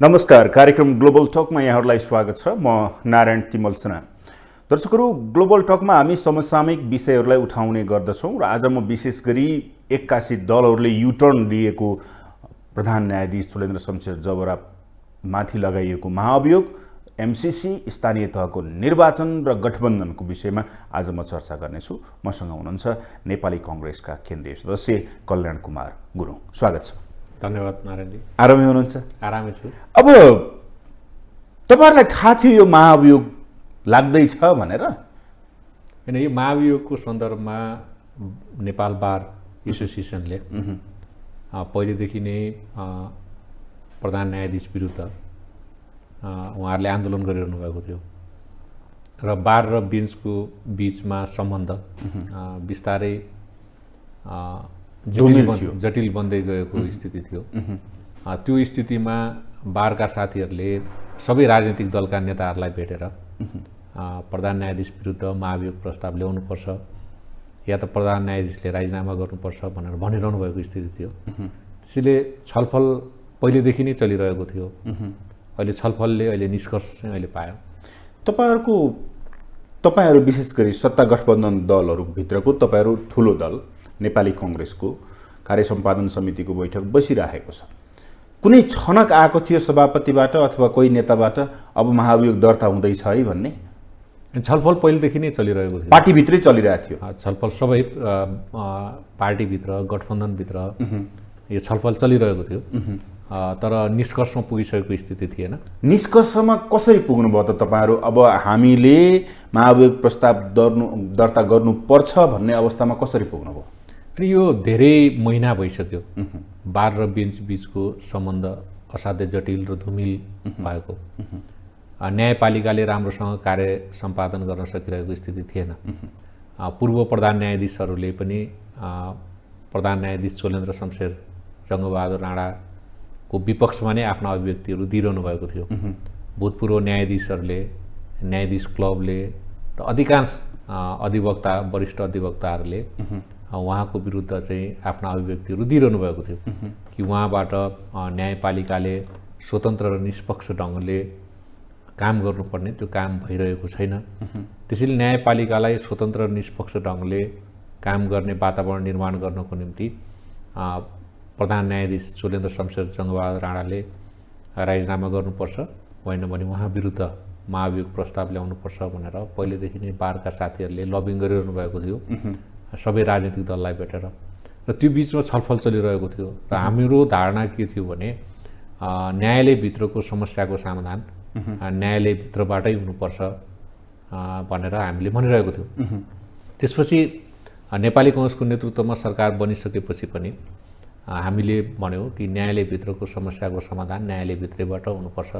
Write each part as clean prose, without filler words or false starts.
नमस्कार, कार्यक्रम ग्लोबल टकमा यहाँहरूलाई स्वागत छ। म नारायण तिमल सिन्हा। दर्शकहरू, ग्लोबल टकमा हामी समसामयिक विषयहरूलाई उठाउने गर्दछौँ र आज म विशेष गरी एक्कासी दलहरूले युटर्न लिएको प्रधान न्यायाधीश चुलेन्द्र शमशेर जबरा माथि लगाइएको महाअभियोग, एमसीसी, स्थानीय तहको निर्वाचन र गठबन्धनको विषयमा आज म चर्चा गर्नेछु। मसँग हुनुहुन्छ नेपाली कांग्रेसका केन्द्रीय सदस्य कल्याण कुमार गुरुङ। स्वागत छ। धन्यवाद नारायणजी। आरामै हुनुहुन्छ? आरामै छु। अब तपाईहरुलाई थाहा थियो यो महाअभियोग लाग्दैछ भनेर? हैन, यो महाअभियोगको सन्दर्भमा नेपाल बार एसोसिएसनले पहिलेदेखि नै प्रधान न्यायाधीश विरुद्ध उहाँहरूले आन्दोलन गरिरहनु भएको थियो र बार र बेन्चको बीचमा सम्बन्ध बिस्तारै जटिल बन्दै गएको स्थिति थियो। त्यो स्थितिमा बारका साथीहरूले सबै राजनीतिक दलका नेताहरूलाई भेटेर प्रधान न्यायाधीश विरुद्ध महाअभियोग प्रस्ताव ल्याउनुपर्छ या त प्रधान न्यायाधीशले राजीनामा गर्नुपर्छ भनेर भनिरहनु भएको स्थिति थियो। त्यसैले छलफल पहिलेदेखि नै चलिरहेको थियो। अहिले छलफलले अहिले निष्कर्ष चाहिँ अहिले पायो। तपाईहरु विशेष गरी सत्ता गठबन्धन दलहरुभित्रको तपाईहरु ठूलो दल नेपाली कांग्रेसको कार्य सम्पादन समितिको बैठक बसिरहेको छ। कुनै छनक आएको थियो सभापतिबाट अथवा कोही नेताबाट अब महाअभियोग दर्ता हुँदैछ है भन्ने? छलफल पहिलेदेखि नै चलिरहेको थियो। पार्टीभित्रै चलिरहेको थियो छलफल। सबै पार्टीभित्र गठबन्धनभित्र यो छलफल चलिरहेको थियो, तर निष्कर्षमा पुगिसकेको स्थिति थिएन। निष्कर्षमा कसरी पुग्नुभयो त तपाईहरु? अब हामीले महाअभियोग प्रस्ताव दर्ता गर्नुपर्छ भन्ने अवस्थामा कसरी पुग्नुभयो? अनि यो धेरै महिना भइसक्यो। बार र बेन्च बीचको सम्बन्ध असाध्यै जटिल र धुमिल भएको। न्यायपालिकाले राम्रोसँग कार्य सम्पादन गर्न सकिरहेको स्थिति थिएन। पूर्व प्रधान न्यायाधीशहरूले पनि प्रधान न्यायाधीश चुलेन्द्र शमशेर जङ्गबहादुर राणाको विपक्षमा नै आफ्ना अभिव्यक्तिहरू दिइरहनु भएको थियो। भूतपूर्व न्यायाधीशहरूले, न्यायाधीश क्लबले र अधिकांश अधिवक्ता, वरिष्ठ अधिवक्ताहरूले उहाँको विरुद्ध चाहिँ आफ्ना अभिव्यक्तिहरू दिइरहनु भएको थियो कि उहाँबाट न्यायपालिकाले स्वतन्त्र र निष्पक्ष ढङ्गले काम गर्नुपर्ने त्यो काम भइरहेको छैन। त्यसैले न्यायपालिकालाई स्वतन्त्र र निष्पक्ष ढङ्गले काम गर्ने वातावरण निर्माण गर्नको निम्ति प्रधान न्यायाधीश चुलेन्द्र शमशेर जङ्गबहादुर राणाले राजीनामा गर्नुपर्छ, होइन भने उहाँ विरुद्ध महाअभियोग प्रस्ताव ल्याउनुपर्छ भनेर पहिलेदेखि नै बारका साथीहरूले लबिङ गरिरहनु भएको थियो सबै राजनीतिक दललाई भेटेर। र त्यो बिचमा छलफल चलिरहेको थियो र हाम्रो धारणा के थियो भने न्यायालयभित्रको समस्याको समाधान न्यायालयभित्रबाटै हुनुपर्छ भनेर हामीले भनिरहेको थियौँ। त्यसपछि नेपाली कांग्रेसको नेतृत्वमा सरकार बनिसकेपछि पनि हामीले भन्यौँ कि न्यायालयभित्रको समस्याको समाधान न्यायालयभित्रैबाट हुनुपर्छ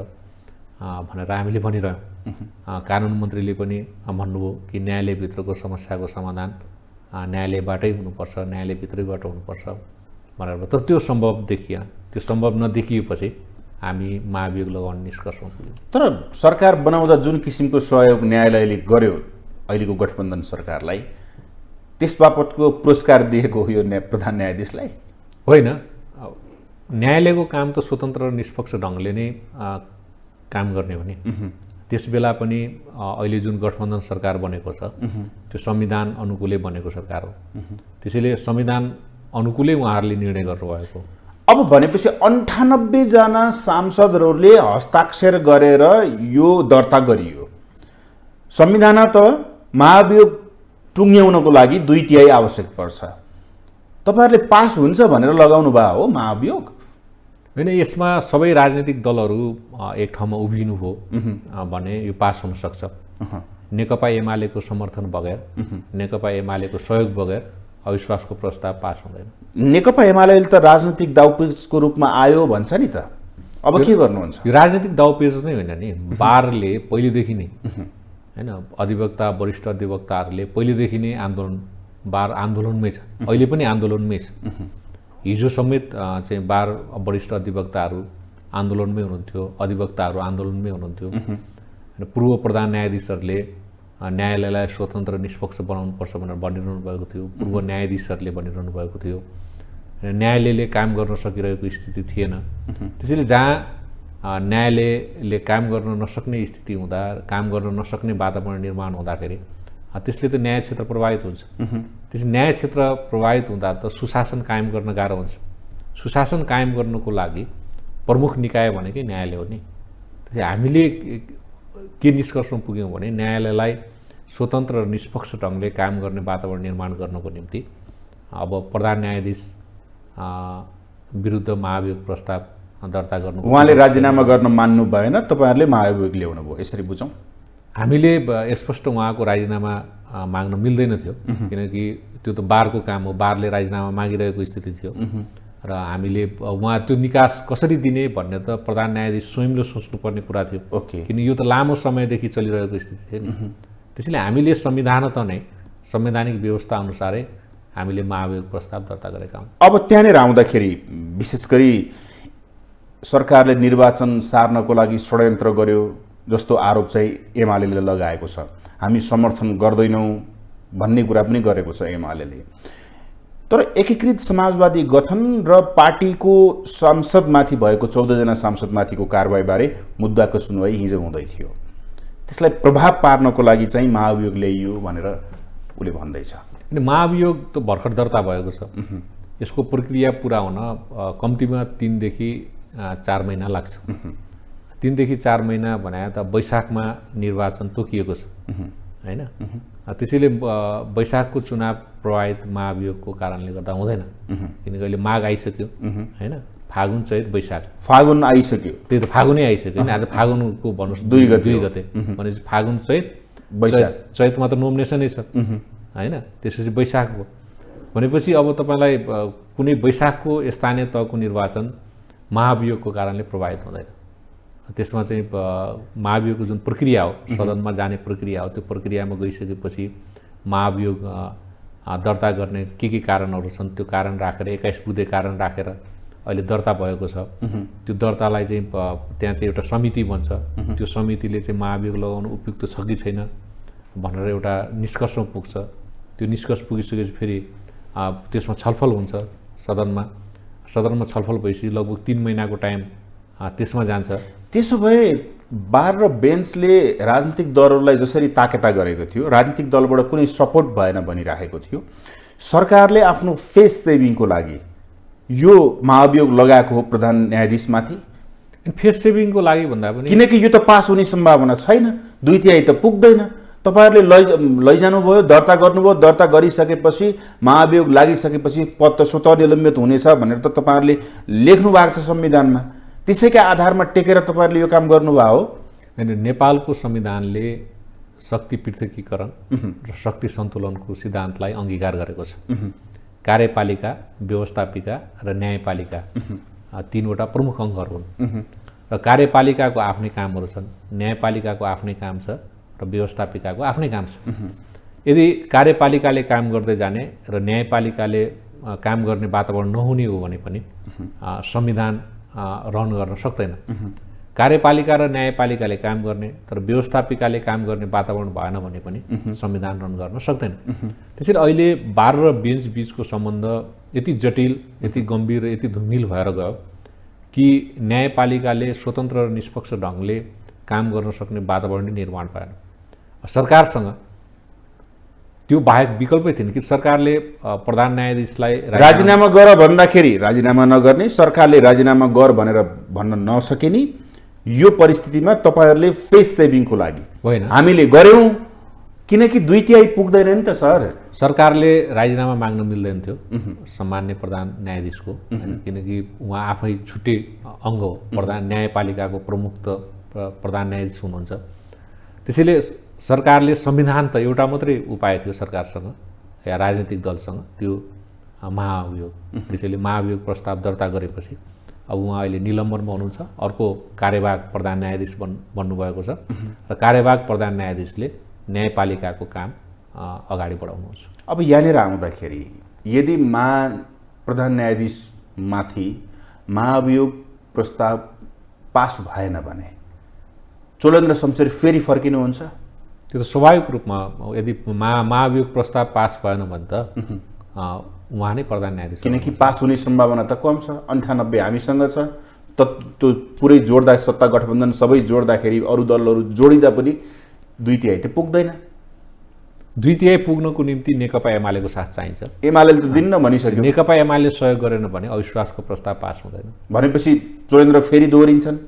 भनेर हामीले भनिरह्यौँ। कानुन मन्त्रीले पनि भन्नुभयो कि न्यायालयभित्रको समस्याको समाधान न्यायालयबाटै हुनुपर्छ, न्यायालयभित्रैबाट हुनुपर्छ भनेर। तर त्यो सम्भव देखिएन। त्यो सम्भव नदेखिएपछि हामी महाअभियोग लगाउने निष्कर्षमा पुग्यौँ। तर सरकार बनाउँदा जुन किसिमको सहयोग न्यायालयले गर्यो अहिलेको गठबन्धन सरकारलाई, त्यसबापतको पुरस्कार दिएको हो यो प्रधान न्यायाधीशलाई? होइन, न्यायालयको काम त स्वतन्त्र र निष्पक्ष ढङ्गले नै काम गर्ने हो नि। त्यस बेला पनि अहिले जुन गठबन्धन सरकार बनेको छ त्यो संविधान अनुकूलै बनेको सरकार हो। त्यसैले संविधान अनुकूलै उहाँहरूले निर्णय गर्नुभएको। अब भनेपछि 98 जना सांसदहरूले हस्ताक्षर गरेर यो दर्ता गरियो। संविधान त महाअभियोग टुङ्ग्याउनको लागि 2/3 आवश्यक पर्छ। तपाईहरुले पास हुन्छ भनेर लगाउनु भयो हो महाअभियोग? होइन, यसमा सबै राजनीतिक दलहरू एक ठाउँमा उभिनु हो भने यो पास हुन सक्छ। नेकपा एमालेको समर्थन बगैर, नेकपा एमालेको सहयोग बगैर अविश्वासको प्रस्ताव पास हुँदैन। नेकपा एमालेले त राजनीतिक दाउपेचको रूपमा आयो भन्छ नि त, अब के गर्नुहुन्छ? यो राजनीतिक दाउपेच नै होइन नि। बारले पहिलेदेखि नै, होइन, अधिवक्ता, वरिष्ठ अधिवक्ताहरूले पहिलेदेखि नै बार आन्दोलनमै छ, अहिले पनि आन्दोलनमै छ। हिजो समेत चाहिँ बार वरिष्ठ अधिवक्ताहरू आन्दोलनमै हुनुहुन्थ्यो, अधिवक्ताहरू आन्दोलनमै हुनुहुन्थ्यो। पूर्व प्रधान न्यायाधीशहरूले न्यायालयलाई स्वतन्त्र निष्पक्ष बनाउनुपर्छ भनेर भनिरहनु भएको थियो। पूर्व न्यायाधीशहरूले भनिरहनु भएको थियो। न्यायालयले काम गर्न सकिरहेको स्थिति थिएन। त्यसैले जहाँ न्यायालयले काम गर्न नसक्ने स्थिति हुँदा, काम गर्न नसक्ने वातावरण निर्माण हुँदाखेरि त्यसले त न्याय क्षेत्र प्रभावित हुन्छ। त्यसले न्याय क्षेत्र प्रभावित हुँदा त सुशासन कायम गर्न गाह्रो हुन्छ। सुशासन कायम गर्नको लागि प्रमुख निकाय भनेकै न्यायालय हो नि। त्यसले हामीले के निष्कर्षमा पुग्यौँ भने न्यायालयलाई स्वतन्त्र र निष्पक्ष ढङ्गले काम गर्ने वातावरण निर्माण गर्नको निम्ति अब प्रधान न्यायाधीश विरुद्ध महाभियोग प्रस्ताव दर्ता गर्नु। उहाँले राजीनामा गर्न मान्नु भएन, तपाईँहरूले महाभियोग ल्याउनु भयो, यसरी बुझौँ? हामीले स्पष्ट उहाँको राजीनामा माग्न मिल्दैन थियो, किनकि त्यो त बारको काम हो। बारले राजीनामा मागिरहेको स्थिति थियो र हामीले उहाँ त्यो निकास कसरी दिने भन्ने त प्रधान न्यायाधीश स्वयंले सोच्नुपर्ने कुरा थियो। किन यो त लामो समयदेखि चलिरहेको स्थिति थियो नि। त्यसैले हामीले संवैधानिक व्यवस्था अनुसारै हामीले महाभियोग प्रस्ताव दर्ता गरेका हौँ। अब त्यहाँनिर आउँदाखेरि विशेष गरी सरकारले निर्वाचन सार्नको लागि षड्यन्त्र गर्यो जस्तो आरोप चाहिँ एमालेले लगाएको छ। हामी समर्थन गर्दैनौँ भन्ने कुरा पनि गरेको छ एमालेले। तर एकीकृत समाजवादी गठन र पार्टीको सांसदमाथि भएको 14 जना सांसदमाथिको कारबाहीबारे मुद्दाको सुनवाई हिजो हुँदै थियो। त्यसलाई प्रभाव पार्नको लागि चाहिँ महाभियोग ल्याइयो भनेर उसले भन्दैछ। अनि महाभियोग त भर्खर दर्ता भएको छ। यसको प्रक्रिया पुरा हुन कम्तीमा 3 देखि 4 महिना लाग्छ। 3 देखि 4 महिना भने त वैशाखमा निर्वाचन तोकिएको छ हैन। त्यसैले वैशाखको चुनाव प्रभावित महाभियोगको कारणले गर्दा हुँदैन, किनकि अहिले माघ आइसक्यो हैन। फागुन चैत वैशाख, फागुन आइसक्यो, त्यही त फागुनै आइसक्यो नि। आज फागुनको भन्नुहोस् 2 गते भनेपछि फागुन चैत वैशाख, चैतमा त नोमिनेसनै छ हैन। त्यसपछि वैशाख भयो भनेपछि अब तपाईँलाई कुनै वैशाखको स्थानीय तहको निर्वाचन महाभियोगको कारणले प्रभावित हुँदैन। त्यसमा चाहिँ महाभियोगको जुन प्रक्रिया हो, सदनमा जाने प्रक्रिया हो, त्यो प्रक्रियामा गइसकेपछि महाभियोग दर्ता गर्ने के कारणहरू छन् त्यो कारण राखेर 21 बुँदे कारण राखेर अहिले दर्ता भएको छ। त्यो दर्तालाई चाहिँ त्यहाँ चाहिँ एउटा समिति बन्छ। त्यो समितिले चाहिँ महाभियोग लगाउनु उपयुक्त छ कि छैन भनेर एउटा निष्कर्षमा पुग्छ। त्यो निष्कर्ष पुगिसकेपछि फेरि त्यसमा छलफल हुन्छ सदनमा। सदनमा छलफल भएपछि लगभग 3 महिनाको टाइम त्यसमा जान्छ। त्यसो भए बार र बेन्चले राजनीतिक दलहरूलाई जसरी ताकेता गरेको थियो, राजनीतिक दलबाट कुनै सपोर्ट भएन भनिराखेको थियो, सरकारले आफ्नो फेस सेभिङको लागि यो महाभियोग लगाएको हो प्रधान न्यायाधीशमाथि। फेस सेभिङको लागि भन्दा पनि किनकि यो त पास हुने सम्भावना छैन, 2/3 त पुग्दैन। तपाईँहरूले लैजानुभयो, दर्ता गर्नुभयो, दर्ता गरिसकेपछि महाभियोग लागिसकेपछि पद त स्वतः निलम्बित हुनेछ भनेर त तपाईँहरूले लेख्नु भएको छ संविधानमा। त्यसैका आधारमा टेकेर तपाईँहरूले यो काम गर्नुभयो हो। नेपालको संविधानले शक्ति पृथकीकरण र शक्ति सन्तुलनको सिद्धान्तलाई अङ्गीकार गरेको छ। कार्यपालिका, व्यवस्थापिका र न्यायपालिका 3वटा प्रमुख अङ्गहरू हुन्। र कार्यपालिकाको आफ्नै कामहरू छन्, न्यायपालिकाको आफ्नै काम छ र व्यवस्थापिकाको आफ्नै काम छ। यदि कार्यपालिकाले काम गर्दै जाने र न्यायपालिकाले काम गर्ने वातावरण नहुने हो भने पनि संविधान रन गर्न सक्दैन। कार्यपालिका र न्यायपालिकाले काम गर्ने तर व्यवस्थापिकाले काम गर्ने वातावरण भएन भने पनि संविधान रन गर्न सक्दैन। त्यसैले अहिले बार र बेन्च बीचको सम्बन्ध यति जटिल, यति गम्भीर, यति धुमिल भएर गयो कि न्यायपालिकाले स्वतन्त्र र निष्पक्ष ढङ्गले काम गर्न सक्ने वातावरण निर्माण भएन। सरकारसँग त्यो बाहेक विकल्पै थिएन कि सरकारले प्रधान न्यायाधीशलाई राजीनामा गर भन्दाखेरि राजीनामा नगर्ने, सरकारले राजीनामा गर भनेर भन्न नसकिने यो परिस्थितिमा तपाईँहरूले फेस सेभिङको लागि होइन हामीले गर्यौँ, किनकि 2/3 पुग्दैन नि त सर। सरकारले राजीनामा माग्न मिल्दैन थियो सामान्य प्रधान न्यायाधीशको, किनकि उहाँ आफै छुट्टै अङ्ग हो। प्रधान न्यायपालिकाको प्रमुख त प्रधान न्यायाधीश हुनुहुन्छ। त्यसैले सरकारले संविधान त एउटा मात्रै उपाय थियो सरकारसँग या राजनीतिक दलसँग, त्यो महाभियोग। त्यसैले महाभियोग प्रस्ताव दर्ता गरेपछि अब उहाँ अहिले निलम्बनमा हुनुहुन्छ। अर्को कार्यवाहक प्रधान न्यायाधीश बन्नुभएको छ र कार्यवाहक प्रधान न्यायाधीशले न्यायपालिकाको काम अगाडि बढाउनुहुन्छ। अब यहाँनिर आउँदाखेरि यदि प्रधान न्यायाधीशमाथि महाभियोग प्रस्ताव पास भएन भने चोलेन्द्र शमशेर फेरि फर्किनुहुन्छ? त्यो त स्वाभाविक रूपमा यदि महाभियोग प्रस्ताव पास भएन भने त उहाँ नै प्रधान न्यायाधीश, किनकि पास हुने सम्भावना त कम छ। 98 हामीसँग छ, त्यो पुरै जोड्दा सत्ता गठबन्धन सबै जोड्दाखेरि अरू दलहरू जोडिँदा पनि 2/3 त पुग्दैन। 2/3 पुग्नको निम्ति नेकपा एमालेको साथ चाहिन्छ। एमाले त दिन्न भनिसक्यो। नेकपा एमाले सहयोग गरेन भने अविश्वासको प्रस्ताव पास हुँदैन। भनेपछि चोलेन्द्र फेरि दोहोरिन्छन्?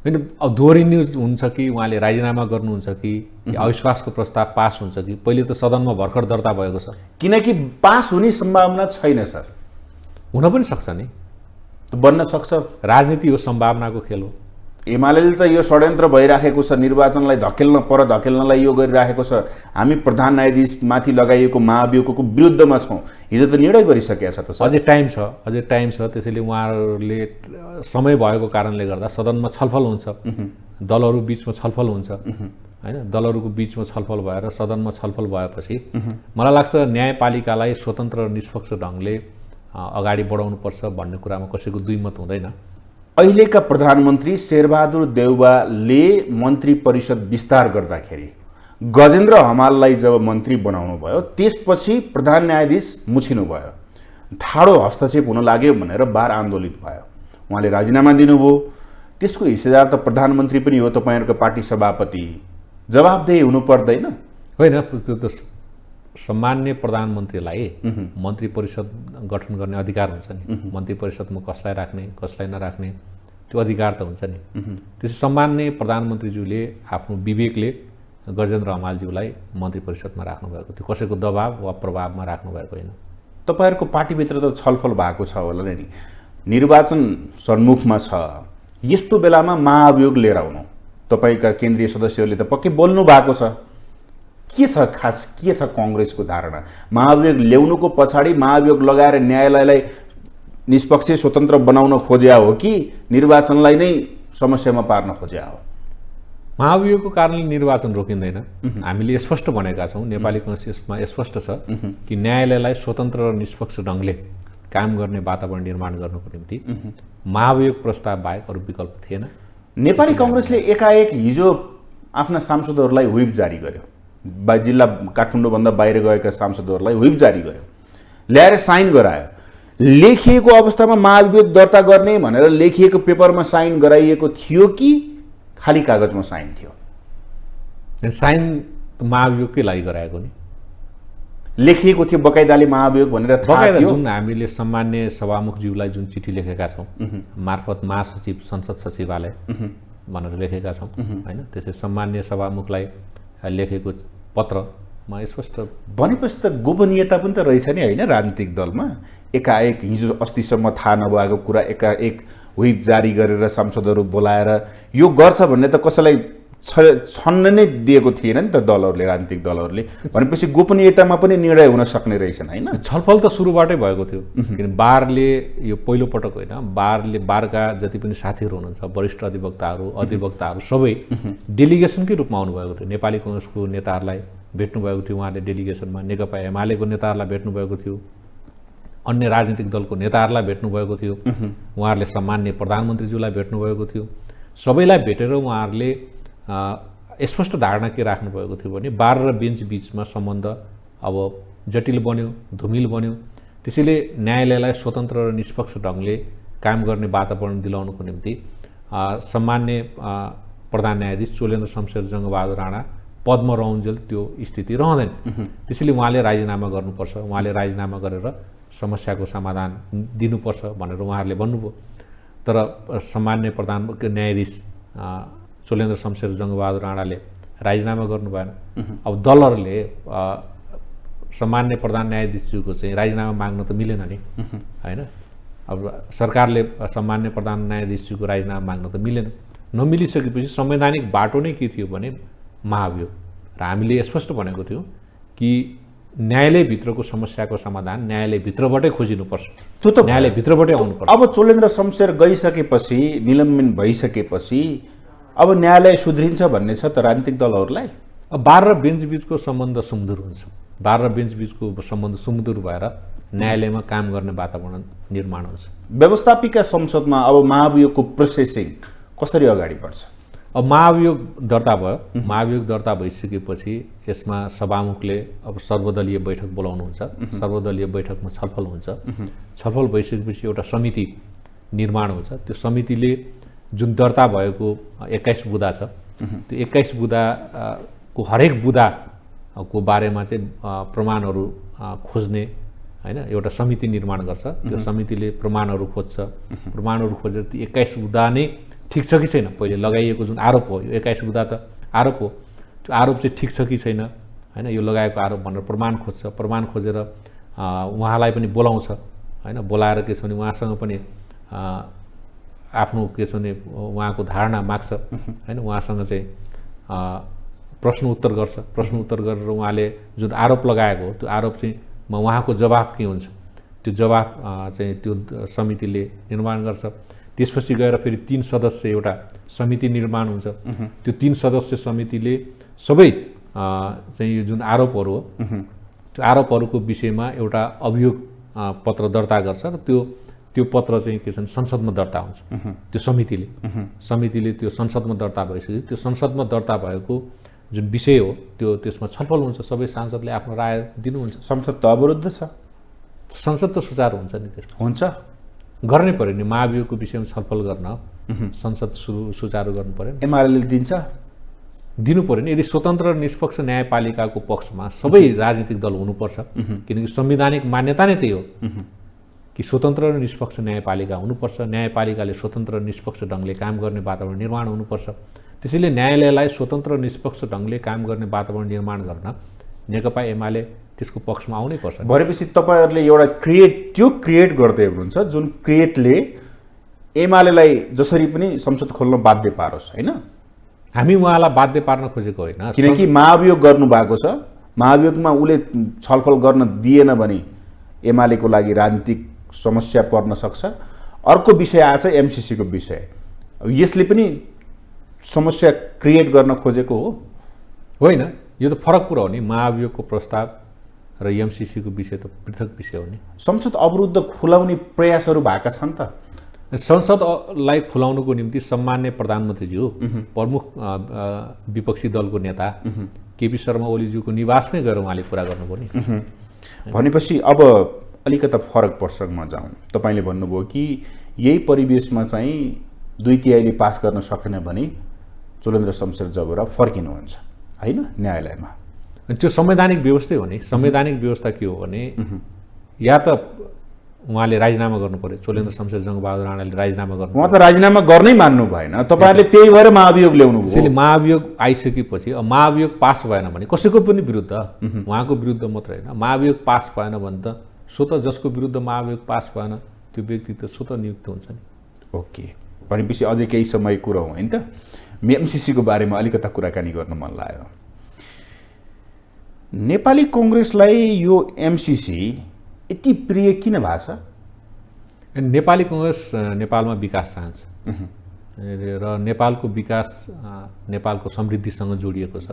होइन, अब दोहोरिनु हुन्छ कि उहाँले राजीनामा गर्नुहुन्छ कि अविश्वासको प्रस्ताव पास हुन्छ कि? पहिले त सदनमा भर्खर दर्ता भएको छ। किनकि पास हुने सम्भावना छैन सर। हुन पनि सक्छ नि, बन्न सक्छ। राजनीति हो, सम्भावनाको खेल हो। एमाले त यो षड्यन्त्र भइराखेको छ, निर्वाचनलाई धकेल्नलाई यो गरिराखेको छ। हामी प्रधान न्यायाधीशमाथि लगाइएको महाभियोगको विरुद्धमा छौँ। हिजो त निर्णय गरिसकेका छ त सर। अझै टाइम छ। त्यसैले उहाँहरूले समय भएको कारणले गर्दा सदनमा छलफल हुन्छ, दलहरू बिचमा छलफल हुन्छ, होइन? दलहरूको बिचमा छलफल भएर सदनमा छलफल भएपछि मलाई लाग्छ न्यायपालिकालाई स्वतन्त्र र निष्पक्ष ढङ्गले अगाडि बढाउनुपर्छ भन्ने कुरामा कसैको दुई मत हुँदैन। अहिलेका प्रधानमन्त्री शेरबहादुर देउवाले मन्त्री परिषद विस्तार गर्दाखेरि गजेन्द्र हमाललाई जब मन्त्री बनाउनु भयो, त्यसपछि प्रधान न्यायाधीश मुछिनुभयो, ठाडो हस्तक्षेप हुन लाग्यो भनेर बार आन्दोलित भयो। उहाँले राजीनामा दिनुभयो। त्यसको हिस्सेदार त प्रधानमन्त्री पनि हो, तपाईँहरूको पार्टी सभापति। जवाबदेही हुनु पर्दैन? होइन, त्यो त सामान्य प्रधानमन्त्रीलाई मन्त्री परिषद गठन गर्ने अधिकार हुन्छ नि। मन्त्री परिषदमा कसलाई राख्ने कसलाई नराख्ने त्यो अधिकार त हुन्छ नि। त्यसै सामान्य प्रधानमन्त्रीज्यूले आफ्नो विवेकले गजेन्द्र हमालज्यूलाई मन्त्री परिषदमा राख्नुभएको थियो, कसैको दबाव वा प्रभावमा राख्नुभएको होइन। तपाईँहरूको पार्टीभित्र त छलफल भएको छ होला नि, निर्वाचन सन्मुखमा छ, यस्तो बेलामा महाभियोग लिएर आउनु। तपाईँका केन्द्रीय सदस्यहरूले त पक्कै बोल्नु भएको छ। के छ कङ्ग्रेसको धारणा? महाभियोग ल्याउनुको पछाडि महाभियोग लगाएर न्यायालयलाई निष्पक्ष स्वतन्त्र बनाउन खोज्या हो कि निर्वाचनलाई नै समस्यामा पार्न खोज्या हो? महाभियोगको कारणले निर्वाचन रोकिँदैन। हामीले स्पष्ट भनेका छौँ, नेपाली कन्स्टिट्युसनमा स्पष्ट छ कि न्यायालयलाई स्वतन्त्र र निष्पक्ष ढङ्गले काम गर्ने वातावरण निर्माण गर्नको निम्ति महाभियोग प्रस्ताव बाहेक अरू विकल्प थिएन। नेपाली कङ्ग्रेसले एकाएक हिजो आफ्ना सांसदहरूलाई व्हिप जारी गर्यो। जिल्ला काठमाडौँभन्दा बाहिर गएका सांसदहरूलाई व्हिप जारी गर्यो, ल्याएर साइन गरायो। लेखिएको अवस्थामा महाभियोग दर्ता गर्ने भनेर लेखिएको पेपरमा साइन गराइएको थियो कि खाली कागजमा साइन थियो? साइन महाभियोगकै लागि गराएको नि, लेखिएको थियो बकाइदाले महाभियोग भनेर थाहा थियो। जुन हामीले सम्मान्य सभामुखज्यूलाई जुन चिठी लेखेका छौँ मार्फत महासचिव संसद सचिवालय भनेर लेखेका छौँ, होइन? त्यसै सम्मान्य सभामुखलाई लेखेको पत्रमा स्पष्ट भनेपछि त गोपनीयता पनि त रहेछ नि, होइन? राजनीतिक दलमा एकाएक हिजो अस्तिसम्म थाहा नभएको कुरा एकाएक व्हिप जारी गरेर सांसदहरू बोलाएर यो गर्छ भन्ने त कसैलाई छन्न नै दिएको थिएन नि त दलहरूले, राजनीतिक दलहरूले। भनेपछि गोपनीयतामा पनि निर्णय हुन सक्ने रहेछन्, होइन? छलफल त सुरुबाटै भएको थियो। किन बारले यो पहिलो पटक होइन, बारका जति पनि साथीहरू हुनुहुन्छ, वरिष्ठ अधिवक्ताहरू सबै डेलिगेसनकै रूपमा आउनुभएको थियो। नेपाली कङ्ग्रेसको नेताहरूलाई भेट्नुभएको थियो उहाँले डेलिगेसनमा, नेकपा एमालेको नेताहरूलाई भेट्नुभएको थियो, अन्य राजनीतिक दलको नेताहरूलाई भेट्नुभएको थियो, उहाँहरूले सामान्य प्रधानमन्त्रीज्यूलाई भेट्नुभएको थियो। सबैलाई भेटेर उहाँहरूले स्पष्ट धारणा के राख्नुभएको थियो भने बार र बेन्च बिचमा सम्बन्ध अब जटिल बन्यो, धुमिल बन्यो। त्यसैले न्यायालयलाई स्वतन्त्र र निष्पक्ष ढङ्गले काम गर्ने वातावरण दिलाउनको निम्ति सामान्य प्रधान न्यायाधीश चोलेन्द्र शमशेर जङ्गबहादुर राणा पदमा रहन्जेल त्यो स्थिति रहँदैन। त्यसैले उहाँले राजीनामा गर्नुपर्छ, उहाँले राजीनामा गरेर समस्याको समाधान दिनुपर्छ भनेर उहाँहरूले भन्नुभयो। तर सामान्य प्रधान न्यायाधीश चोलेन्द्र शमशेर जङ्गबहादुर राणाले राजीनामा गर्नु भएन। अब दलहरूले सामान्य प्रधान न्यायाधीशज्यूको चाहिँ राजीनामा माग्न त मिलेन नि, होइन? अब सरकारले सामान्य प्रधान न्यायाधीशज्यूको राजीनामा माग्न त मिलेन। नमिलिसकेपछि संवैधानिक बाटो नै के थियो भने महाभियोग। र हामीले स्पष्ट भनेको थियौँ कि न्यायालयभित्रको समस्याको समाधान न्यायालयभित्रबाटै खोजिनुपर्छ, त्यो त न्यायालयभित्रबाटै आउनुपर्छ। अब चोलेन्द्र शमशेर गइसकेपछि, निलम्बन भइसकेपछि अब न्यायालय सुध्रिन्छ भन्ने छ त राजनीतिक दलहरूलाई? बार र बेन्च बिचको सम्बन्ध सुमधुर हुन्छ। बार र बेन्च बिचको सम्बन्ध सुमधुर भएर न्यायालयमा काम गर्ने वातावरण निर्माण हुन्छ। व्यवस्थापिका संसदमा अब महाभियोगको प्रोसेसिङ कसरी अगाडि बढ्छ? अब महाभियोग दर्ता भयो, महाभियोग दर्ता भइसकेपछि यसमा सभामुखले अब सर्वदलीय बैठक बोलाउनुहुन्छ, सर्वदलीय बैठकमा छलफल हुन्छ। छलफल भइसकेपछि एउटा समिति निर्माण हुन्छ। त्यो समितिले जुन दर्ता भएको 21 बुदा छ, त्यो 21 बुदाको हरेक बुदाको बारेमा चाहिँ प्रमाणहरू खोज्ने होइन एउटा समिति निर्माण गर्छ। त्यो समितिले प्रमाणहरू खोज्छ, प्रमाणहरू खोजेर त्यो 21 बुदा नै ठिक छ कि छैन, पहिले लगाइएको जुन आरोप हो, यो 21 बुदा त आरोप हो, त्यो आरोप चाहिँ ठिक छ कि छैन होइन, यो लगाएको आरोप भनेर प्रमाण खोज्छ। प्रमाण खोजेर उहाँलाई पनि बोलाउँछ होइन, बोलाएर के छ भने उहाँसँग पनि आफ्नो के छ भने उहाँको धारणा माग्छ होइन, उहाँसँग चाहिँ प्रश्न उत्तर गर्छ। प्रश्न उत्तर गरेर उहाँले जुन आरोप लगाएको हो त्यो आरोप चाहिँ उहाँको जवाफ के हुन्छ, त्यो जवाफ चाहिँ त्यो समितिले निर्माण गर्छ। त्यसपछि गएर फेरि 3 सदस्य एउटा समिति निर्माण हुन्छ। त्यो 3 सदस्य समितिले सबै चाहिँ यो जुन आरोपहरू हो त्यो आरोपहरूको विषयमा एउटा अभियोग पत्र दर्ता गर्छ र त्यो पत्र चाहिँ के छ भने संसदमा दर्ता हुन्छ। त्यो समितिले त्यो संसदमा दर्ता भइसकेपछि त्यो संसदमा दर्ता भएको जुन विषय हो त्यसमा छलफल हुन्छ, सबै सांसदले आफ्नो राय दिनुहुन्छ। संसद त अवरुद्ध छ, संसद त सुचारू हुन्छ नि, त्यसमा हुन्छ गर्नै पर्यो नि, महाभियोगको विषयमा छलफल गर्न संसद सुचारू गर्नु पर्यो। एमाले दिन्छ, दिनु पर्यो नि। यदि स्वतन्त्र र निष्पक्ष न्यायपालिकाको पक्षमा सबै राजनीतिक दल हुनुपर्छ, किनकि संवैधानिक मान्यता नै त्यही हो कि स्वतन्त्र र निष्पक्ष न्यायपालिका हुनुपर्छ, न्यायपालिकाले स्वतन्त्र र निष्पक्ष ढङ्गले काम गर्ने वातावरण निर्माण हुनुपर्छ। त्यसैले न्यायालयलाई स्वतन्त्र र निष्पक्ष ढङ्गले काम गर्ने वातावरण निर्माण गर्न नेकपा एमाले त्यसको पक्षमा आउनै पर्छ। भनेपछि तपाईँहरूले एउटा क्रिएट गर्दै हुनुहुन्छ जुन क्रिएटले एमालेलाई जसरी पनि संसद खोल्न बाध्य पारोस् होइन। हामी उहाँलाई बाध्य पार्न खोजेको होइन, किनकि महाभियोग गर्नु भएको छ, महाभियोगमा उसले छलफल गर्न दिएन भने एमालेको लागि राजनीतिक समस्या पर्न सक्छ। अर्को विषय आछ एमसिसीको विषय, यसले पनि समस्या क्रिएट गर्न खोजेको हो होइन। यो त फरक कुरा हो नि, महाभियोगको प्रस्ताव र एमसिसीको विषय त पृथक विषय हो नि। संसद अवरुद्ध खुलाउने प्रयासहरू भएका छन् त। संसदलाई खुलाउनुको निम्ति सम्मान्य प्रधानमन्त्रीज्यू, प्रमुख विपक्षी दलको नेता केपी शर्मा ओलीज्यूको निवासमै गएर उहाँले कुरा गर्नुभयो नि। भनेपछि अब अलिकता फरक प्रसङ्गमा जाउँ। तपाईँले भन्नुभयो कि यही परिवेशमा चाहिँ 2/3 पास गर्न सकेन भने चोलेन्द्र शमशेर जबरा फर्किनुहुन्छ होइन न्यायालयमा। त्यो संवैधानिक व्यवस्थै हो नि। संवैधानिक व्यवस्था के हो भने या त उहाँले राजीनामा गर्नु पर्यो, चोलेन्द्र शमशेर जङ्गबहादुर राणाले राजीनामा गर्नु। उहाँ त राजीनामा गर्नै मान्नु भएन, तपाईँहरूले त्यही भएर महाभियोग ल्याउनु भयो। त्यसैले महाभियोग आइसकेपछि महाभियोग पास भएन भने कसैको पनि विरुद्ध, उहाँको विरुद्ध मात्र होइन, महाभियोग पास भएन भने त स्वतः जसको विरुद्ध महाभियोग पास भएन त्यो व्यक्ति त स्वतः नियुक्त हुन्छ नि। ओके, भनेपछि अझै केही समय कुरा हो होइन त। एमसिसीको बारेमा अलिकता कुराकानी गर्न मन लाग्यो। नेपाली कङ्ग्रेसलाई यो एमसिसी यति प्रिय किन भएको छ? नेपाली कङ्ग्रेस नेपालमा विकास चाहन्छ र नेपालको विकास नेपालको समृद्धिसँग जोडिएको छ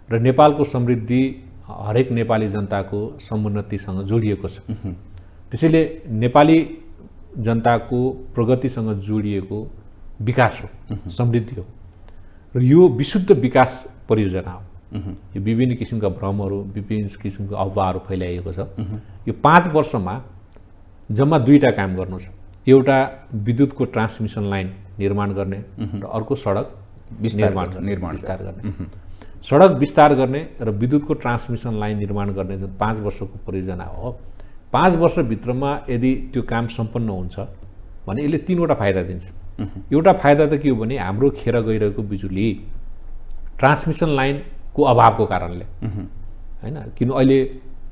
र नेपालको समृद्धि हरेक नेपाली जनताको समुन्नतिसँग जोडिएको छ। त्यसैले नेपाली जनताको प्रगतिसँग जोडिएको विकास हो, समृद्धि हो र यो विशुद्ध विकास परियोजना हो। यो विभिन्न किसिमका भ्रमहरू, विभिन्न किसिमको अफवाहहरू फैलाइएको छ। यो 5 वर्षमा जम्मा 2टा काम गर्नु छ। एउटा विद्युतको ट्रान्समिसन लाइन निर्माण गर्ने र अर्को सडक विस्तार गर्ने। सडक विस्तार गर्ने र विद्युतको ट्रान्समिसन लाइन निर्माण गर्ने जुन 5 वर्षको परियोजना हो, 5 वर्षभित्रमा यदि त्यो काम सम्पन्न हुन्छ भने यसले 3वटा फाइदा दिन्छ। एउटा फाइदा त के हो भने हाम्रो खेर गइरहेको बिजुली ट्रान्समिसन लाइनको अभावको कारणले होइन, किन अहिले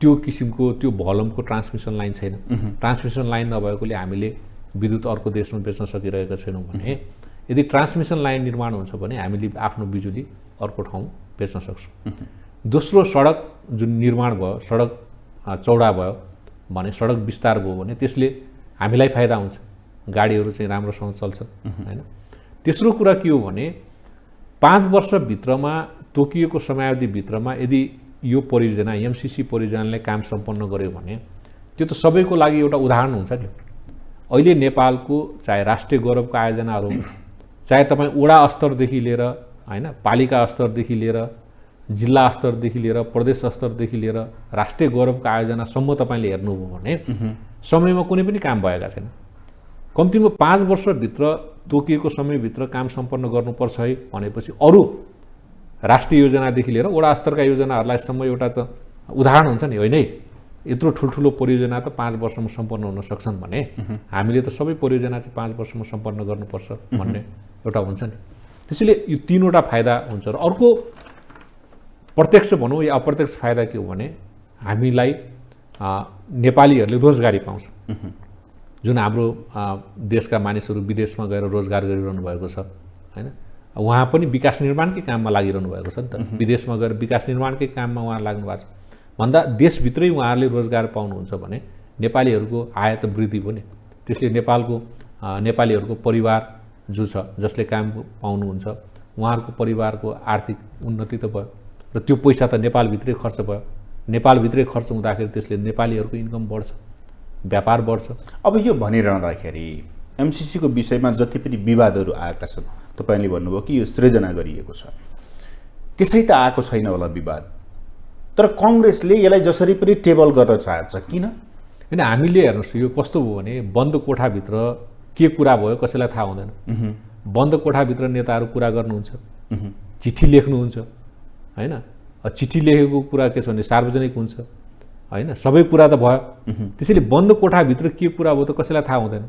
त्यो किसिमको त्यो भोल्युमको ट्रान्समिसन लाइन छैन। ट्रान्समिसन लाइन नभएकोले हामीले विद्युत अर्को देशमा बेच्न सकिरहेका छैनौँ भने यदि ट्रान्समिसन लाइन निर्माण हुन्छ भने हामीले आफ्नो बिजुली अर्को ठाउँ बेच्न सक्छौँ। दोस्रो, सडक जुन निर्माण भयो, सडक चौडा भयो भने, सडक विस्तार भयो भने त्यसले हामीलाई फाइदा हुन्छ, गाडीहरू चाहिँ राम्रोसँग चल्छन् होइन। तेस्रो कुरा के हो भने 5 वर्षभित्रमा तोकिएको समयावधिभित्रमा यदि यो परियोजना एमसिसी परियोजनाले काम सम्पन्न गर्यो भने त्यो त सबैको लागि एउटा उदाहरण हुन्छ नि। अहिले नेपालको चाहे राष्ट्रिय गौरवका आयोजनाहरू, चाहे तपाईँ वडा स्तरदेखि लिएर होइन, पालिका स्तरदेखि लिएर, जिल्ला स्तरदेखि लिएर, प्रदेश स्तरदेखि लिएर राष्ट्रिय गौरवका आयोजनासम्म तपाईँले हेर्नुभयो भने समयमा कुनै पनि काम भएका छैन। कम्तीमा 5 वर्षभित्र तोकिएको समयभित्र काम सम्पन्न गर्नुपर्छ है भनेपछि अरू राष्ट्रिय योजनादेखि लिएर वडा स्तरका योजनाहरूलाई सम्म एउटा त उदाहरण हुन्छ नि, होइन है यत्रो ठुल्ठुलो परियोजना त 5 वर्षमा सम्पन्न हुन सक्छन् भने हामीले त सबै परियोजना चाहिँ 5 वर्षमा सम्पन्न गर्नुपर्छ भन्ने एउटा हुन्छ नि। त्यसैले यो तीनवटा फाइदा हुन्छ। र अर्को प्रत्यक्ष भनौँ या अप्रत्यक्ष फाइदा के हो भने हामीलाई नेपालीहरूले रोजगारी पाउँछ। जुन हाम्रो देशका मानिसहरू विदेशमा गएर रोजगार गरिरहनु भएको छ होइन, उहाँ पनि विकास निर्माणकै काममा लागिरहनु भएको छ नि त। विदेशमा गएर विकास निर्माणकै काममा उहाँ लाग्नु भएको छ भन्दा देशभित्रै उहाँहरूले रोजगार पाउनुहुन्छ भने नेपालीहरूको आय त वृद्धि भयो नि। त्यसले नेपालीहरूको परिवार जो छ जसले काम पाउनुहुन्छ उहाँहरूको परिवारको आर्थिक उन्नति त भयो र त्यो पैसा त नेपालभित्रै खर्च भयो। नेपालभित्रै खर्च हुँदाखेरि त्यसले नेपालीहरूको इन्कम बढ्छ, व्यापार बढ्छ। अब यो भनिरहँदाखेरि एमसिसीको विषयमा जति पनि विवादहरू आएका छन्, तपाईँले भन्नुभयो कि यो सृजना गरिएको छ, त्यसै त आएको छैन होला विवाद, तर कङ्ग्रेसले यसलाई जसरी पनि टेबल गर्न चाहन्छ किन? होइन हामीले हेर्नुहोस् यो कस्तो भयो भने बन्द कोठाभित्र के कुरा भयो कसैलाई थाहा हुँदैन। बन्द कोठाभित्र नेताहरू कुरा गर्नुहुन्छ, चिठी लेख्नुहुन्छ होइन, चिठी लेखेको कुरा के छ भने सार्वजनिक हुन्छ होइन, सबै कुरा त भयो। त्यसैले बन्द कोठाभित्र के कुरा भयो त कसैलाई थाहा हुँदैन।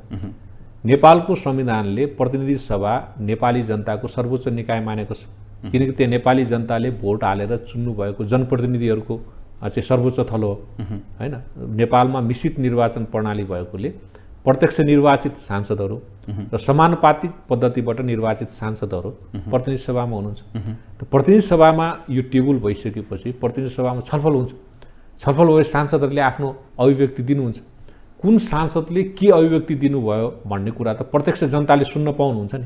नेपालको संविधानले प्रतिनिधि सभा नेपाली जनताको सर्वोच्च निकाय मानेको छ, किनकि त्यो नेपाली जनताले भोट हालेर चुन्नु भएको जनप्रतिनिधिहरूको चाहिँ सर्वोच्च थलो हो होइन। नेपालमा मिश्रित निर्वाचन प्रणाली भएकोले प्रत्यक्ष निर्वाचित सांसदहरू र समानुपातिक पद्धतिबाट निर्वाचित सांसदहरू प्रतिनिधि सभामा हुनुहुन्छ। त प्रतिनिधि सभामा यो टेबल भइसकेपछि प्रतिनिधि सभामा छलफल हुन्छ। छलफल भए सांसदहरूले आफ्नो अभिव्यक्ति दिनुहुन्छ। कुन सांसदले के अभिव्यक्ति दिनुभयो भन्ने कुरा त प्रत्यक्ष जनताले सुन्न पाउनुहुन्छ नि,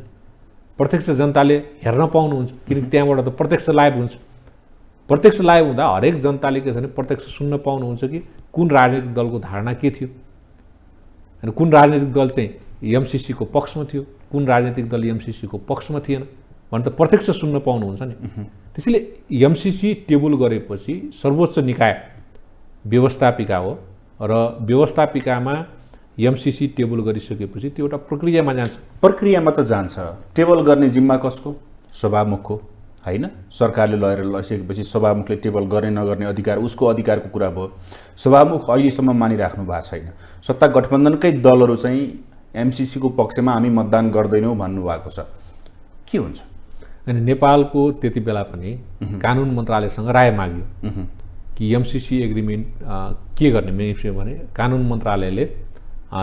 प्रत्यक्ष जनताले हेर्न पाउनुहुन्छ, किनकि त्यहाँबाट त प्रत्यक्ष लाइभ हुन्छ। प्रत्यक्ष लाइभ हुँदा हरेक जनताले के छ भने प्रत्यक्ष सुन्न पाउनुहुन्छ कि कुन राजनीतिक दलको धारणा के थियो होइन, कुन राजनीतिक दल चाहिँ एमसिसीको पक्षमा थियो, कुन राजनीतिक दल एमसिसीको पक्षमा थिएन भने त प्रत्यक्ष सुन्न पाउनुहुन्छ नि। त्यसैले एमसिसी टेबल गरेपछि सर्वोच्च निकाय व्यवस्थापिका हो र व्यवस्थापिकामा एमसिसी टेबल गरिसकेपछि त्यो एउटा प्रक्रियामा जान्छ। प्रक्रियामा त जान्छ, टेबल गर्ने जिम्मा कसको? सभामुखको होइन। सरकारले लगेर लैसकेपछि सभामुखले टेबल गर्ने नगर्ने अधिकार उसको अधिकारको कुरा भयो। सभामुख अहिलेसम्म मानिराख्नु भएको छैन। सत्ता गठबन्धनकै दलहरू चाहिँ एमसिसीको पक्षमा हामी मतदान गर्दैनौँ भन्नुभएको छ, के हुन्छ? अनि नेपालको त्यति बेला पनि कानुन मन्त्रालयसँग राय माग्यो कि एमसिसी एग्रिमेन्ट के गर्ने भने कानुन मन्त्रालयले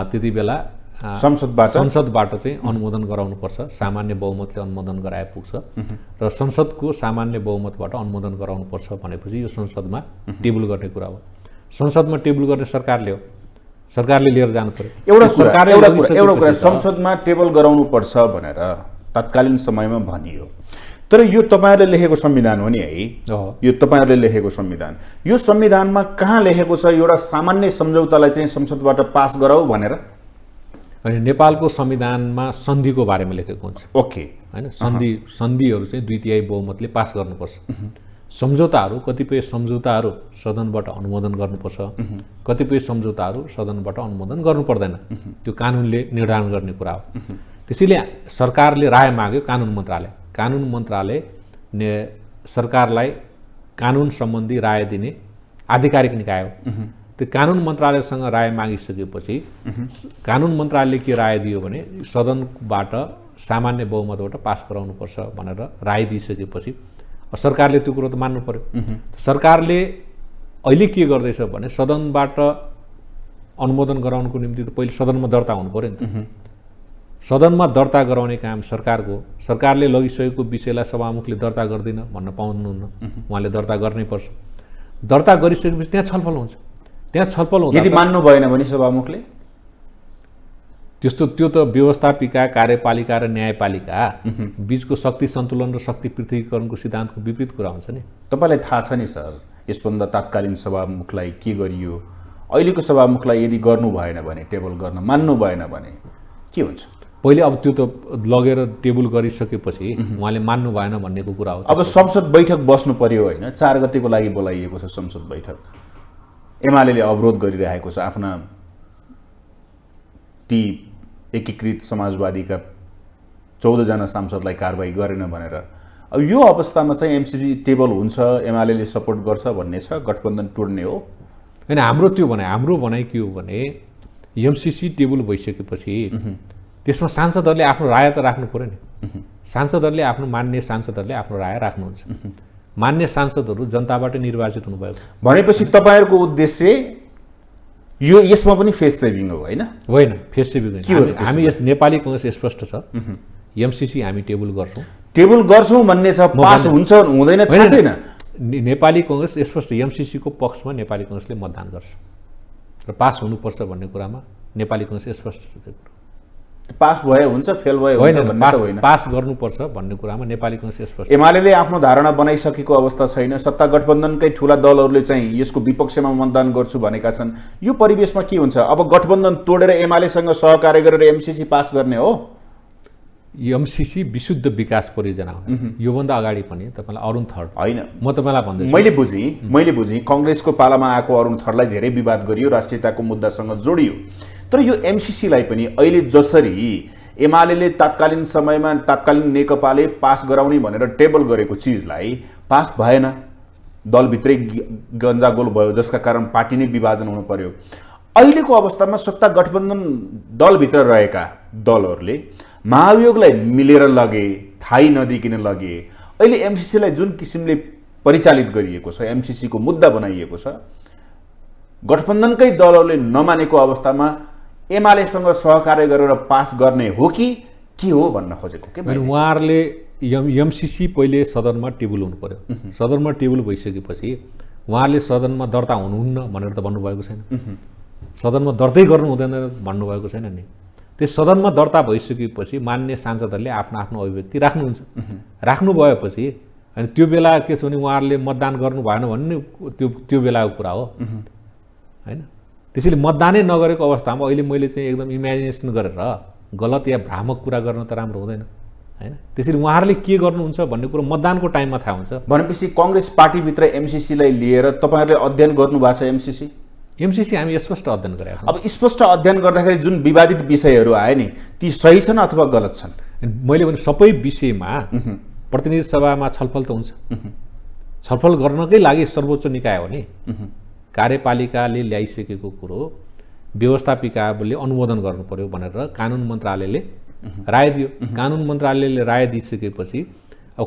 त्यति बेला संसदबाट चाहिँ अनुमोदन गराउनुपर्छ। सामान्य बहुमतले अनुमोदन गराए पुग्छ र संसदको सामान्य बहुमतबाट अनुमोदन गराउनुपर्छ भनेपछि यो संसदमा टेबल गर्ने कुरा हो। संसदमा टेबल गर्ने सरकारले हो, सरकारले लिएर जानु पर्यो। एउटा कुरा संसदमा टेबल गराउनुपर्छ भनेर तत्कालीन समयमा भनियो, तर यो तपाईँहरूले लेखेको संविधान हो नि है, यो तपाईँहरूले लेखेको संविधान, यो संविधानमा कहाँ लेखेको छ एउटा सामान्य सम्झौतालाई चाहिँ संसदबाट पास गराऊ भनेर? अनि नेपालको संविधानमा सन्धिको बारेमा लेखेको हुन्छ। ओके होइन, सन्धिहरू चाहिँ 2/3 बहुमतले पास गर्नुपर्छ। सम्झौताहरू कतिपय सम्झौताहरू सदनबाट अनुमोदन गर्नुपर्छ, कतिपय सम्झौताहरू सदनबाट अनुमोदन गर्नु पर्दैन, त्यो कानुनले निर्धारण गर्ने कुरा हो। त्यसैले सरकारले राय माग्यो कानुन मन्त्रालय सरकारलाई कानुन सम्बन्धी राय दिने आधिकारिक निकाय हो। त्यो कानुन मन्त्रालयसँग राय मागिसकेपछि कानुन मन्त्रालयले के राय दियो भने सदनबाट सामान्य बहुमतबाट पास गराउनुपर्छ भनेर राय दिइसकेपछि सरकारले त्यो कुरो त मान्नु पर्यो। सरकारले अहिले के गर्दैछ भने सदनबाट अनुमोदन गराउनको निम्ति त पहिले सदनमा दर्ता हुनु पर्यो नि त। सदनमा दर्ता गराउने काम सरकारको, सरकारले लगिसकेको विषयलाई सभामुखले दर्ता गर्दैन भन्न पाउनुहुन्न, उहाँले दर्ता गर्नै पर्छ। दर्ता गरिसकेपछि त्यहाँ छलफल हुन्छ। त्यहाँ छलफल हुँदा यदि मान्नु भएन भने सभामुखले त्यो त व्यवस्थापिका, कार्यपालिका र न्यायपालिका बीचको शक्ति सन्तुलन र शक्ति पृथकीकरणको सिद्धान्तको विपरीत कुरा हुन्छ नि। तपाईँलाई थाहा छ नि सर, यसभन्दा तात्कालीन सभामुखलाई के गरियो? अहिलेको सभामुखलाई यदि गर्नु भएन भने, टेबल गर्न मान्नु भएन भने के हुन्छ? पहिले अब त्यो त लगेर टेबल गरिसकेपछि उहाँले मान्नु भएन भन्नेको कुरा हो। अब संसद बैठक बस्नु पर्यो होइन, 4 गतेको लागि बोलाइएको छ संसद बैठक। एमाले अवरोध गरिरहेको छ आफ्ना ती एकीकृत समाजवादीका 14 जना सांसदलाई कारबाही गरेन भनेर। अब यो अवस्थामा चाहिँ एमसिसी टेबल हुन्छ, एमाले सपोर्ट गर्छ भन्ने छ, गठबन्धन टोड्ने हो? होइन, हाम्रो भनाइ के हो भने एमसिसी टेबल भइसकेपछि त्यसमा सांसदहरूले आफ्नो राय त राख्नु पर्यो नि। सांसदहरूले आफ्नो मान्य सांसदहरूले आफ्नो राय राख्नुहुन्छ। मान्य सांसदहरू जनताबाट निर्वाचित हुनुभएको भनेपछि तपाईँहरूको उद्देश्य यो यसमा पनि फेस सेभिङ हो होइन? होइन, फेस सेभिङ होइन। हामी यस नेपाली कांग्रेस स्पष्ट छ, एमसिसी हामी टेबल गर्छौँ। टेबल गर्छौँ भन्ने छ, पास हुन्छ हुँदैन थाहा छैन। नेपाली कांग्रेस स्पष्ट एमसिसीको पक्षमा नेपाली कांग्रेसले मतदान गर्छ र पास हुनुपर्छ भन्ने कुरामा नेपाली कांग्रेस स्पष्ट छ। त्यो कुरा पास भयो हुन्छ, फेल भयो हुन्छ भन्ने त होइन। पास गर्नुपर्छ भन्ने कुरामा नेपाली कांग्रेस स्पष्ट। एमाले आफ्नो धारणा बनाइसकेको अवस्था छैन, सत्ता गठबन्धनकै ठुला दलहरूले चाहिँ यसको विपक्षमा मतदान गर्छु भनेका छन्। यो परिवेशमा के हुन्छ? अब गठबन्धन तोडेर एमालेसँग सहकार्य गरेर एमसिसी पास गर्ने हो? एमसिसी विशुद्ध विकास परियोजना हो। योभन्दा अगाडि पनि तपाईँलाई अरुण थर्ड होइन, म तपाईँलाई भन्दैछु, मैले बुझेँ काङ्ग्रेसको पालामा आएको अरुण थर्डलाई धेरै विवाद गरियो, राष्ट्रियताको मुद्दासँग जोडियो। तर यो एमसिसीलाई पनि अहिले जसरी एमाले तत्कालीन समयमा तत्कालीन नेकपाले पास गराउने भनेर टेबल गरेको चिजलाई पास भएन, दलभित्रै गन्जागोल भयो, जसका कारण पार्टी नै विभाजन हुनु पर्यो। अहिलेको अवस्थामा सत्ता गठबन्धन दलभित्र रहेका दलहरूले महाभियोगलाई मिलेर लगे, थाहै नदिकिन लगे। अहिले एमसिसीलाई जुन किसिमले परिचालित गरिएको छ, एमसिसीको मुद्दा बनाइएको छ, गठबन्धनकै दलहरूले नमानेको अवस्थामा एमालेसँग सहकार्य गरेर पास गर्ने हो कि के हो भन्न खोजेको के? उहाँहरूले एमसिसी पहिले सदनमा टेबल हुनु पर्यो। सदनमा टेबल भइसकेपछि उहाँहरूले सदनमा दर्ता हुनुहुन्न भनेर त भन्नुभएको छैन। सदनमा दर्तै गर्नु हुँदैन भन्नुभएको छैन नि। त्यस सदनमा दर्ता भइसकेपछि मान्य सांसदहरूले आफ्नो आफ्नो अभिव्यक्ति राख्नुहुन्छ। राख्नु भएपछि अनि त्यो बेला के छ भने उहाँहरूले मतदान गर्नु भएन भन्ने त्यो बेलाको कुरा हो होइन। त्यसैले मतदानै नगरेको अवस्थामा अहिले मैले चाहिँ एकदम इमेजिनेसन गरेर गलत या भ्रामक कुरा गर्न त राम्रो हुँदैन होइन। त्यसैले उहाँहरूले के गर्नुहुन्छ भन्ने कुरो मतदानको टाइममा थाहा हुन्छ। भनेपछि काङ्ग्रेस पार्टीभित्र एमसिसीलाई लिएर तपाईँहरूले अध्ययन गर्नुभएको छ? एमसिसी हामी स्पष्ट अध्ययन गरेका छौँ। अब स्पष्ट अध्ययन गर्दाखेरि जुन विवादित विषयहरू आए नि, ती सही छन् अथवा गलत छन्? मैले भने सबै विषयमा प्रतिनिधि सभामा छलफल त हुन्छ। छलफल गर्नकै लागि सर्वोच्च निकाय हो नि। कार्यपालिकाले ल्याइसकेको कुरो व्यवस्थापिकाले अनुमोदन गर्नु पर्यो भनेर कानुन मन्त्रालयले राय दियो। कानुन मन्त्रालयले राय दिइसकेपछि अब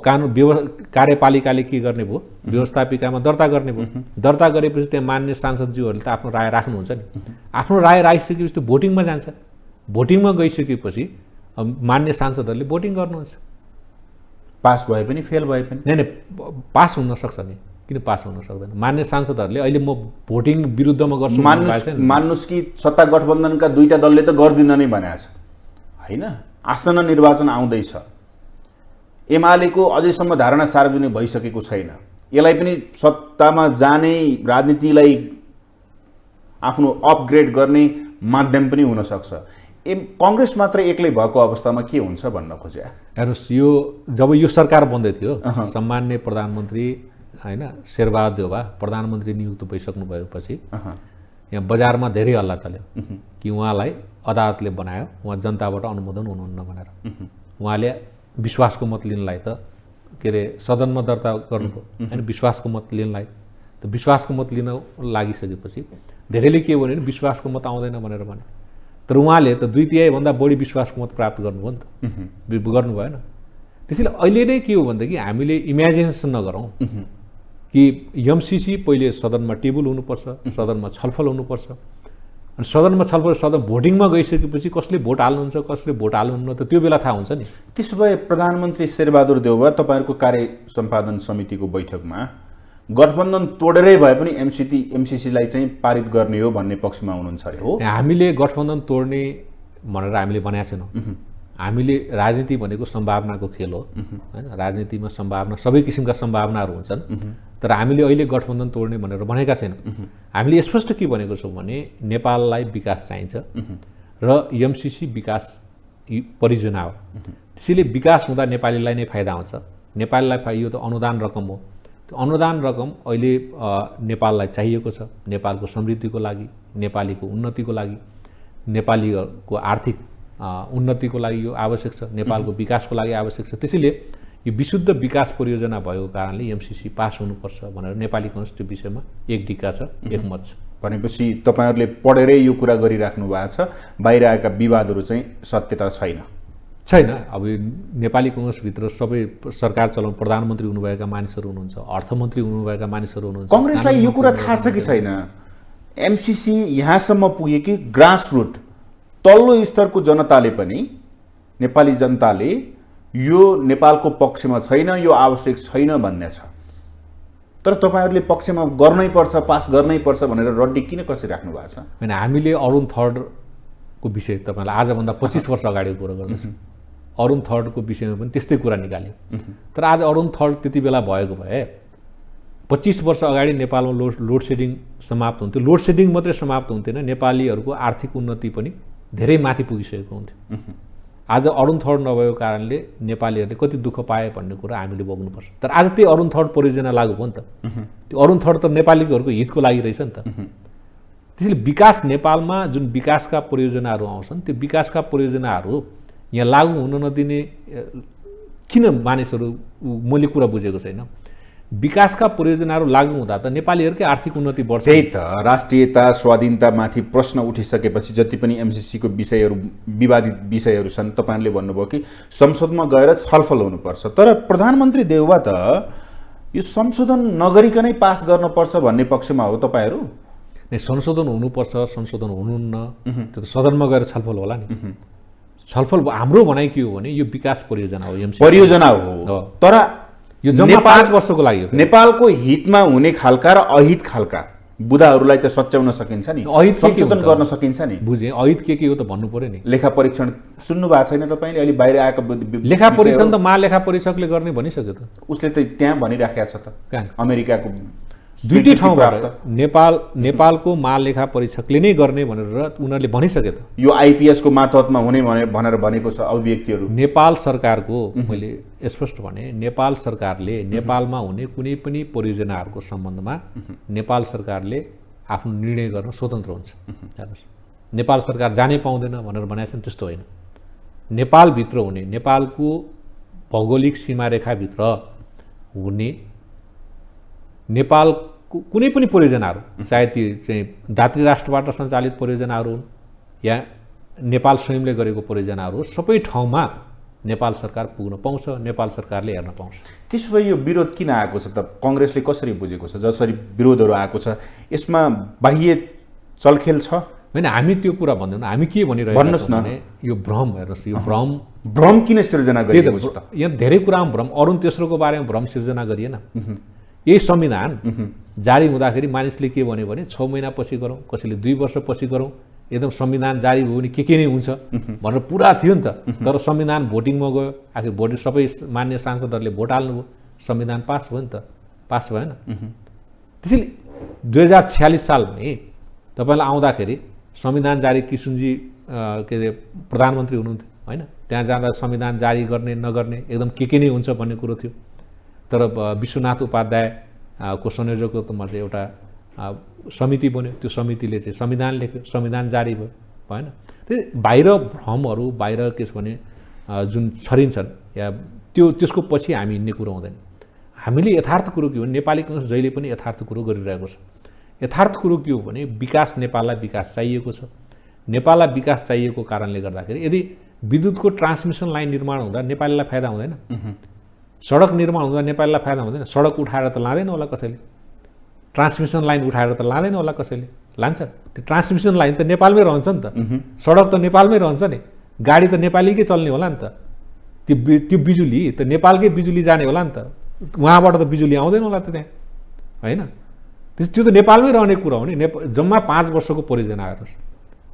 कार्यपालिकाले के गर्ने भयो? व्यवस्थापिकामा दर्ता गर्ने भयो। दर्ता गरेपछि त्यहाँ मान्य सांसदज्यूहरूले त आफ्नो राय राख्नुहुन्छ नि। आफ्नो राय राखिसकेपछि त्यो भोटिङमा जान्छ। भोटिङमा गइसकेपछि अब मान्य सांसदहरूले भोटिङ गर्नुहुन्छ। पास भए पनि फेल भए पनि नै पास हुन सक्छ नि। किन पास हुन सक्दैन? मान्य सांसदहरूले अहिले म भोटिङ विरुद्धमा गर्छु मान्नुहोस् कि सत्ता गठबन्धनका दुईटा दलले त गर्दिन नै भनेको छ होइन। आसन्न निर्वाचन आउँदैछ, एमालेको अझैसम्म धारणा सार्वजनिक भइसकेको छैन। यसलाई पनि सत्तामा जाने राजनीतिलाई आफ्नो अपग्रेड गर्ने माध्यम पनि हुनसक्छ। काङ्ग्रेस मात्र एक्लै भएको अवस्थामा के हुन्छ भन्न खोजे? हेर्नुहोस्, यो जब यो सरकार बन्दै थियो, सम्मान्य प्रधानमन्त्री होइन शेरबहादुर देउवा प्रधानमन्त्री नियुक्त भइसक्नु भएपछि यहाँ बजारमा धेरै हल्ला चल्यो कि उहाँलाई अदालतले बनायो, उहाँ जनताबाट अनुमोदन हुनुहुन्न भनेर। उहाँले विश्वासको मत लिनलाई त के अरे सदनमा दर्ता गर्नुभयो होइन, विश्वासको मत लिनलाई। त विश्वासको मत लिन लागिसकेपछि धेरैले के भन्यो भने विश्वासको मत आउँदैन भनेर भने। तर उहाँले त 2/3 बढी विश्वासको मत प्राप्त गर्नुभयो नि त, गर्नु भएन। त्यसैले अहिले नै के हो भनेदेखि हामीले इमेजिनेसन नगरौँ कि एमसिसी पहिले सदनमा टेबल हुनुपर्छ, सदनमा छलफल हुनुपर्छ। अनि सदनमा छलफल, सदन भोटिङमा गइसकेपछि कसले भोट हाल्नुहुन्छ कसले भोट हाल्नुहुन्न त त्यो बेला थाहा हुन्छ नि। त्यसो भए प्रधानमन्त्री शेरबहादुर देउवा तपाईँहरूको कार्य सम्पादन समितिको बैठकमा गठबन्धन तोडेरै भए पनि एमसिसीलाई चाहिँ पारित गर्ने हो भन्ने पक्षमा हुनुहुन्छ अरे हो? हामीले गठबन्धन तोड्ने भनेर हामीले भनेका छैनौँ। हामीले राजनीति भनेको सम्भावनाको खेल हो होइन। राजनीतिमा सम्भावना, सबै किसिमका सम्भावनाहरू हुन्छन्। तर हामीले अहिले गठबन्धन तोड्ने भनेर भनेका छैनौँ। हामीले स्पष्ट के भनेको छौँ भने नेपाललाई विकास चाहिन्छ र एमसिसी विकास परियोजना हो। त्यसैले विकास हुँदा नेपालीलाई नै फाइदा हुन्छ। नेपालीलाई यो त अनुदान रकम हो। त्यो अनुदान रकम अहिले नेपाललाई चाहिएको छ, नेपालको समृद्धिको लागि, नेपालीको उन्नतिको लागि, नेपालीको आर्थिक उन्नतिको लागि यो आवश्यक छ, नेपालको विकासको लागि आवश्यक छ। त्यसैले यो विशुद्ध विकास परियोजना भएको कारणले एमसिसी पास हुनुपर्छ भनेर नेपाली कङ्ग्रेस त्यो विषयमा एक डिक्का छ, एकमत छ। भनेपछि तपाईँहरूले पढेरै यो कुरा गरिराख्नु भएको छ, बाहिर आएका विवादहरू चाहिँ सत्यता छैन। अब नेपाली कङ्ग्रेसभित्र सबै सरकार चलाउनु प्रधानमन्त्री हुनुभएका मानिसहरू हुनुहुन्छ, अर्थमन्त्री हुनुभएका मानिसहरू हुनुहुन्छ। कङ्ग्रेसलाई यो कुरा थाहा छ कि छैन एमसिसी यहाँसम्म पुगे कि ग्रासरुट तल्लो स्तरको जनताले पनि, नेपाली जनताले यो नेपालको पक्षमा छैन, यो आवश्यक छैन भन्ने छ, तर तपाईँहरूले पक्षमा गर्नै पर्छ, पास गर्नै पर्छ भनेर रड्डी किन कसिराख्नु भएको छ? होइन, हामीले अरुण थर्डको विषय तपाईँलाई आजभन्दा 25 वर्ष अगाडिको कुरा गर्दैछु। अरुण थर्डको विषयमा पनि त्यस्तै कुरा निकाल्यो, तर आज अरुण थर्ड त्यति बेला भएको भए 25 वर्ष अगाडि नेपालमा लोड सेडिङ समाप्त हुन्थ्यो। लोड सेडिङ मात्रै समाप्त हुन्थेन, नेपालीहरूको आर्थिक उन्नति पनि धेरै माथि पुगिसकेको हुन्थ्यो। आज अरुण थर्ड नभएको कारणले नेपालीहरूले कति दुःख पाए भन्ने कुरा हामीले बोक्नुपर्छ। तर आज त्यही अरुण थर्ड परियोजना लागू भयो नि त। त्यो अरुण थर्ड त नेपालीहरूको हितको लागि रहेछ नि त। त्यसैले विकास नेपालमा जुन विकासका परियोजनाहरू आउँछन् त्यो विकासका परियोजनाहरू यहाँ लागू हुन नदिने किन मानिसहरू, मैले कुरा बुझेको छैन। विकासका परियोजनाहरू लागू हुँदा त नेपालीहरूकै आर्थिक उन्नति बढ्छ। त्यही त राष्ट्रियता स्वाधीनतामाथि प्रश्न उठिसकेपछि जति पनि एमसिसीको विषयहरू विवादित विषयहरू छन् तपाईँहरूले भन्नुभयो कि संसदमा गएर छलफल हुनुपर्छ, तर प्रधानमन्त्री देउवा त यो संशोधन नगरिकनै पास गर्नुपर्छ भन्ने पक्षमा हो तपाईँहरू? संशोधन हुनुपर्छ, संशोधन हुनुहुन्न, त्यो त सदनमा गएर छलफल होला नि। छलफल हाम्रो भनाइ के हो भने यो विकास परियोजना हो, एमसिसी परियोजना हो, तर यो जम्मा 5 वर्षको लागि हो। नेपालको हितमा हुने खालका र अहित खालका बुदाहरूलाई त सच्याउन सकिन्छ नि, संशोधन गर्न सकिन्छ नि। बुझेँ, अहित के हो त भन्नु पर्यो नि। लेखा परीक्षण सुन्नु भएको छैन तपाईँले? अहिले बाहिर आएको लेखा परीक्षण त महालेखा परीक्षकले गर्ने भनिसक्यो त। उसले त त्यहाँ भनिराखेको छ त, अमेरिकाको दुईटै ठाउँबाट नेपालको महालेखा परीक्षकले नै गर्ने भनेर उनीहरूले भनिसके त। यो आइपिएसको मातहतमा हुने भनेर भनेको छ अभिव्यक्तिहरू। नेपाल सरकारको, मैले स्पष्ट भने, नेपाल सरकारले नेपालमा हुने कुनै पनि परियोजनाहरूको सम्बन्धमा नेपाल सरकारले आफ्नो निर्णय गर्न स्वतन्त्र हुन्छ। हेर्नुहोस्, नेपाल सरकार जानै पाउँदैन भनेर भनेको छ नि, त्यस्तो होइन। नेपालभित्र हुने, नेपालको भौगोलिक सीमारेखाभित्र हुने नेपालको कुनै पनि परियोजनाहरू, चाहे ती चाहिँ दात्री राष्ट्रबाट सञ्चालित परियोजनाहरू हुन् या नेपाल स्वयंले गरेको परियोजनाहरू हो, सबै ठाउँमा नेपाल सरकार पुग्न पाउँछ, नेपाल सरकारले हेर्न पाउँछ। त्यसो भए यो विरोध किन आएको छ त? कङ्ग्रेसले कसरी बुझेको छ जसरी विरोधहरू आएको छ? यसमा बाह्य चलखेल छ? होइन, हामी त्यो कुरा भन्दैनौँ। हामी के भनिरहेको छौँ भने यो भ्रम, हेर्नुहोस्, यो भ्रम किन सिर्जना गरिएको छ त? यहाँ धेरै कुरामा भ्रम, अरुण तेस्रोको बारेमा भ्रम सिर्जना गरिएन। यही संविधान जारी हुँदाखेरि मानिसले के भन्यो भने 6 महिनापछि गरौँ, कसैले 2 वर्षपछि गरौँ, एकदम संविधान जारी भयो भने के नै हुन्छ भनेर पुरा थियो नि त। तर संविधान भोटिङमा गयो, आखिर भोट सबै मान्य सांसदहरूले भोट हाल्नुभयो, संविधान पास भयो नि त, पास भएन। त्यसैले 2046 साल भने तपाईँलाई आउँदाखेरि संविधान जारी, किशुनजी के अरे प्रधानमन्त्री हुनुहुन्थ्यो होइन, त्यहाँ जाँदा संविधान जारी गर्ने नगर्ने एकदम के नै हुन्छ भन्ने कुरो थियो। तर विश्वनाथ उपाध्यायको संयोजकत्वमा चाहिँ एउटा समिति बन्यो, त्यो समितिले चाहिँ संविधान लेख्यो, संविधान जारी भयो, भएन। त्यो बाहिर भ्रमहरू, बाहिर के छ भने जुन छरिन्छन् या त्यसको पछि हामी हिँड्ने कुरो हुँदैन। हामीले यथार्थ कुरो के हो, नेपाली कङ्ग्रेस जहिले पनि यथार्थ कुरो गरिरहेको छ। यथार्थ कुरो के हो भने विकास, नेपाललाई विकास चाहिएको छ। नेपाललाई विकास चाहिएको कारणले गर्दाखेरि यदि विद्युतको ट्रान्समिसन लाइन निर्माण हुँदा नेपालीलाई फाइदा हुँदैन, सडक निर्माण हुँदा नेपालीलाई फाइदा हुँदैन। सडक उठाएर त लाँदैन होला कसैले, ट्रान्समिसन लाइन उठाएर त लाँदैन होला कसैले, लान्छ? त्यो ट्रान्समिसन लाइन त नेपालमै रहन्छ नि त, सडक त नेपालमै रहन्छ नि, गाडी त नेपालीकै चल्ने होला नि त, त्यो बिजुली त नेपालकै बिजुली जाने होला नि त, उहाँबाट त बिजुली आउँदैन होला त त्यहाँ, होइन? त्यो त नेपालमै रहने कुरा हो नि। जम्मा 5 वर्षको परियोजना हेर्नुहोस्,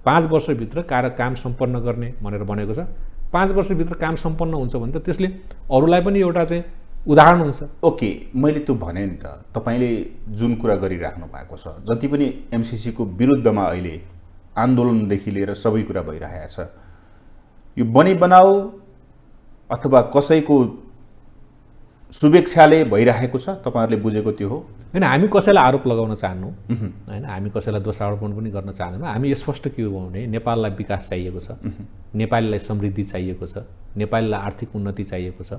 5 वर्षभित्र काम सम्पन्न गर्ने भनेर भनेको छ। 5 वर्षभित्र काम सम्पन्न हुन्छ भने त त्यसले अरूलाई पनि एउटा चाहिँ उदाहरण हुन्छ। ओके, मैले त्यो भने नि त, तपाईँले जुन कुरा गरिराख्नु भएको छ, जति पनि एमसिसीको विरुद्धमा अहिले आन्दोलनदेखि लिएर सबै कुरा भइरहेको छ, यो बनी बनाऊ अथवा कसैको शुभेच्छाले भइरहेको छ, तपाईँहरूले बुझेको त्यो हो? होइन, हामी कसैलाई आरोप लगाउन चाहन्नौँ होइन, हामी कसैलाई दोषारोपण पनि गर्न चाहँदैनौँ। हामी स्पष्ट के हो भने नेपाललाई विकास चाहिएको छ, नेपालीलाई समृद्धि चाहिएको छ, नेपालीलाई आर्थिक उन्नति चाहिएको छ।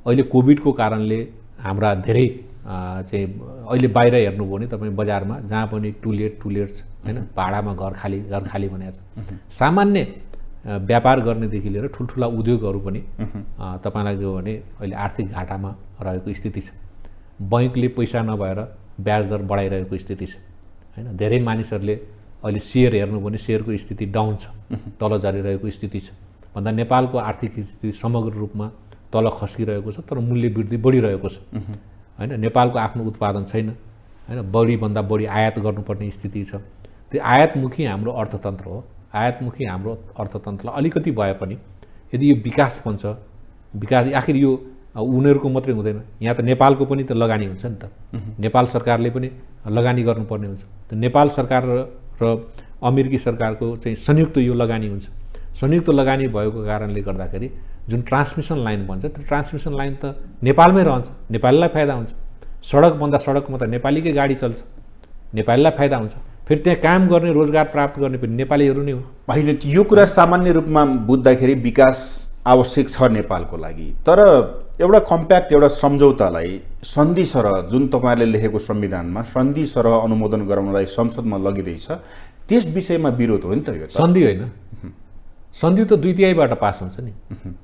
अहिले कोभिडको कारणले हाम्रा धेरै चाहिँ अहिले बाहिर हेर्नुभयो भने तपाईँ बजारमा जहाँ पनि टुलेट्स होइन, भाडामा घर खाली भनेको छ। सामान्य व्यापार गर्नेदेखि लिएर ठुल्ठुला उद्योगहरू पनि तपाईँलाई के हो भने अहिले आर्थिक घाटामा रहेको स्थिति छ। बैङ्कले पैसा नभएर ब्याज दर बढाइरहेको स्थिति छ होइन। धेरै मानिसहरूले अहिले सेयर हेर्नु भने सेयरको स्थिति डाउन छ, तल झरिरहेको स्थिति छ। भन्दा नेपालको आर्थिक स्थिति समग्र रूपमा तल खस्किरहेको छ, तर मूल्य वृद्धि बढिरहेको छ होइन। नेपालको आफ्नो उत्पादन छैन होइन, बढीभन्दा बढी आयात गर्नुपर्ने स्थिति छ। त्यो आयातमुखी हाम्रो अर्थतन्त्र हो। आयातमुखी हाम्रो अर्थतन्त्रलाई अलिकति भए पनि यदि यो विकास बन्छ, विकास आखिर यो उनीहरूको मात्रै हुँदैन, यहाँ त नेपालको पनि त लगानी हुन्छ नि त। नेपाल सरकारले पनि लगानी गर्नुपर्ने हुन्छ। त नेपाल सरकार र अमेरिकी सरकारको चाहिँ संयुक्त यो लगानी हुन्छ। संयुक्त लगानी भएको कारणले गर्दाखेरि जुन ट्रान्समिसन लाइन भन्छ, त्यो ट्रान्समिसन लाइन त नेपालमै रहन्छ, नेपालीलाई फाइदा हुन्छ। सडकभन्दा सडकमा त नेपालीकै गाडी चल्छ, नेपालीलाई फाइदा हुन्छ। फेरि त्यहाँ काम गर्ने, रोजगार प्राप्त गर्ने पनि नेपालीहरू नै हो। होइन, यो कुरा सामान्य रूपमा बुझ्दाखेरि विकास आवश्यक छ नेपालको लागि, तर एउटा कम्प्याक्ट एउटा सम्झौतालाई सन्धि सरह जुन तपाईँहरूले लेखेको संविधानमा सन्धि सरह अनुमोदन गराउनलाई संसदमा लगिँदैछ, त्यस विषयमा विरोध हो नि त? यो सन्धि होइन, सन्धि त 2/3बाट पास हुन्छ नि।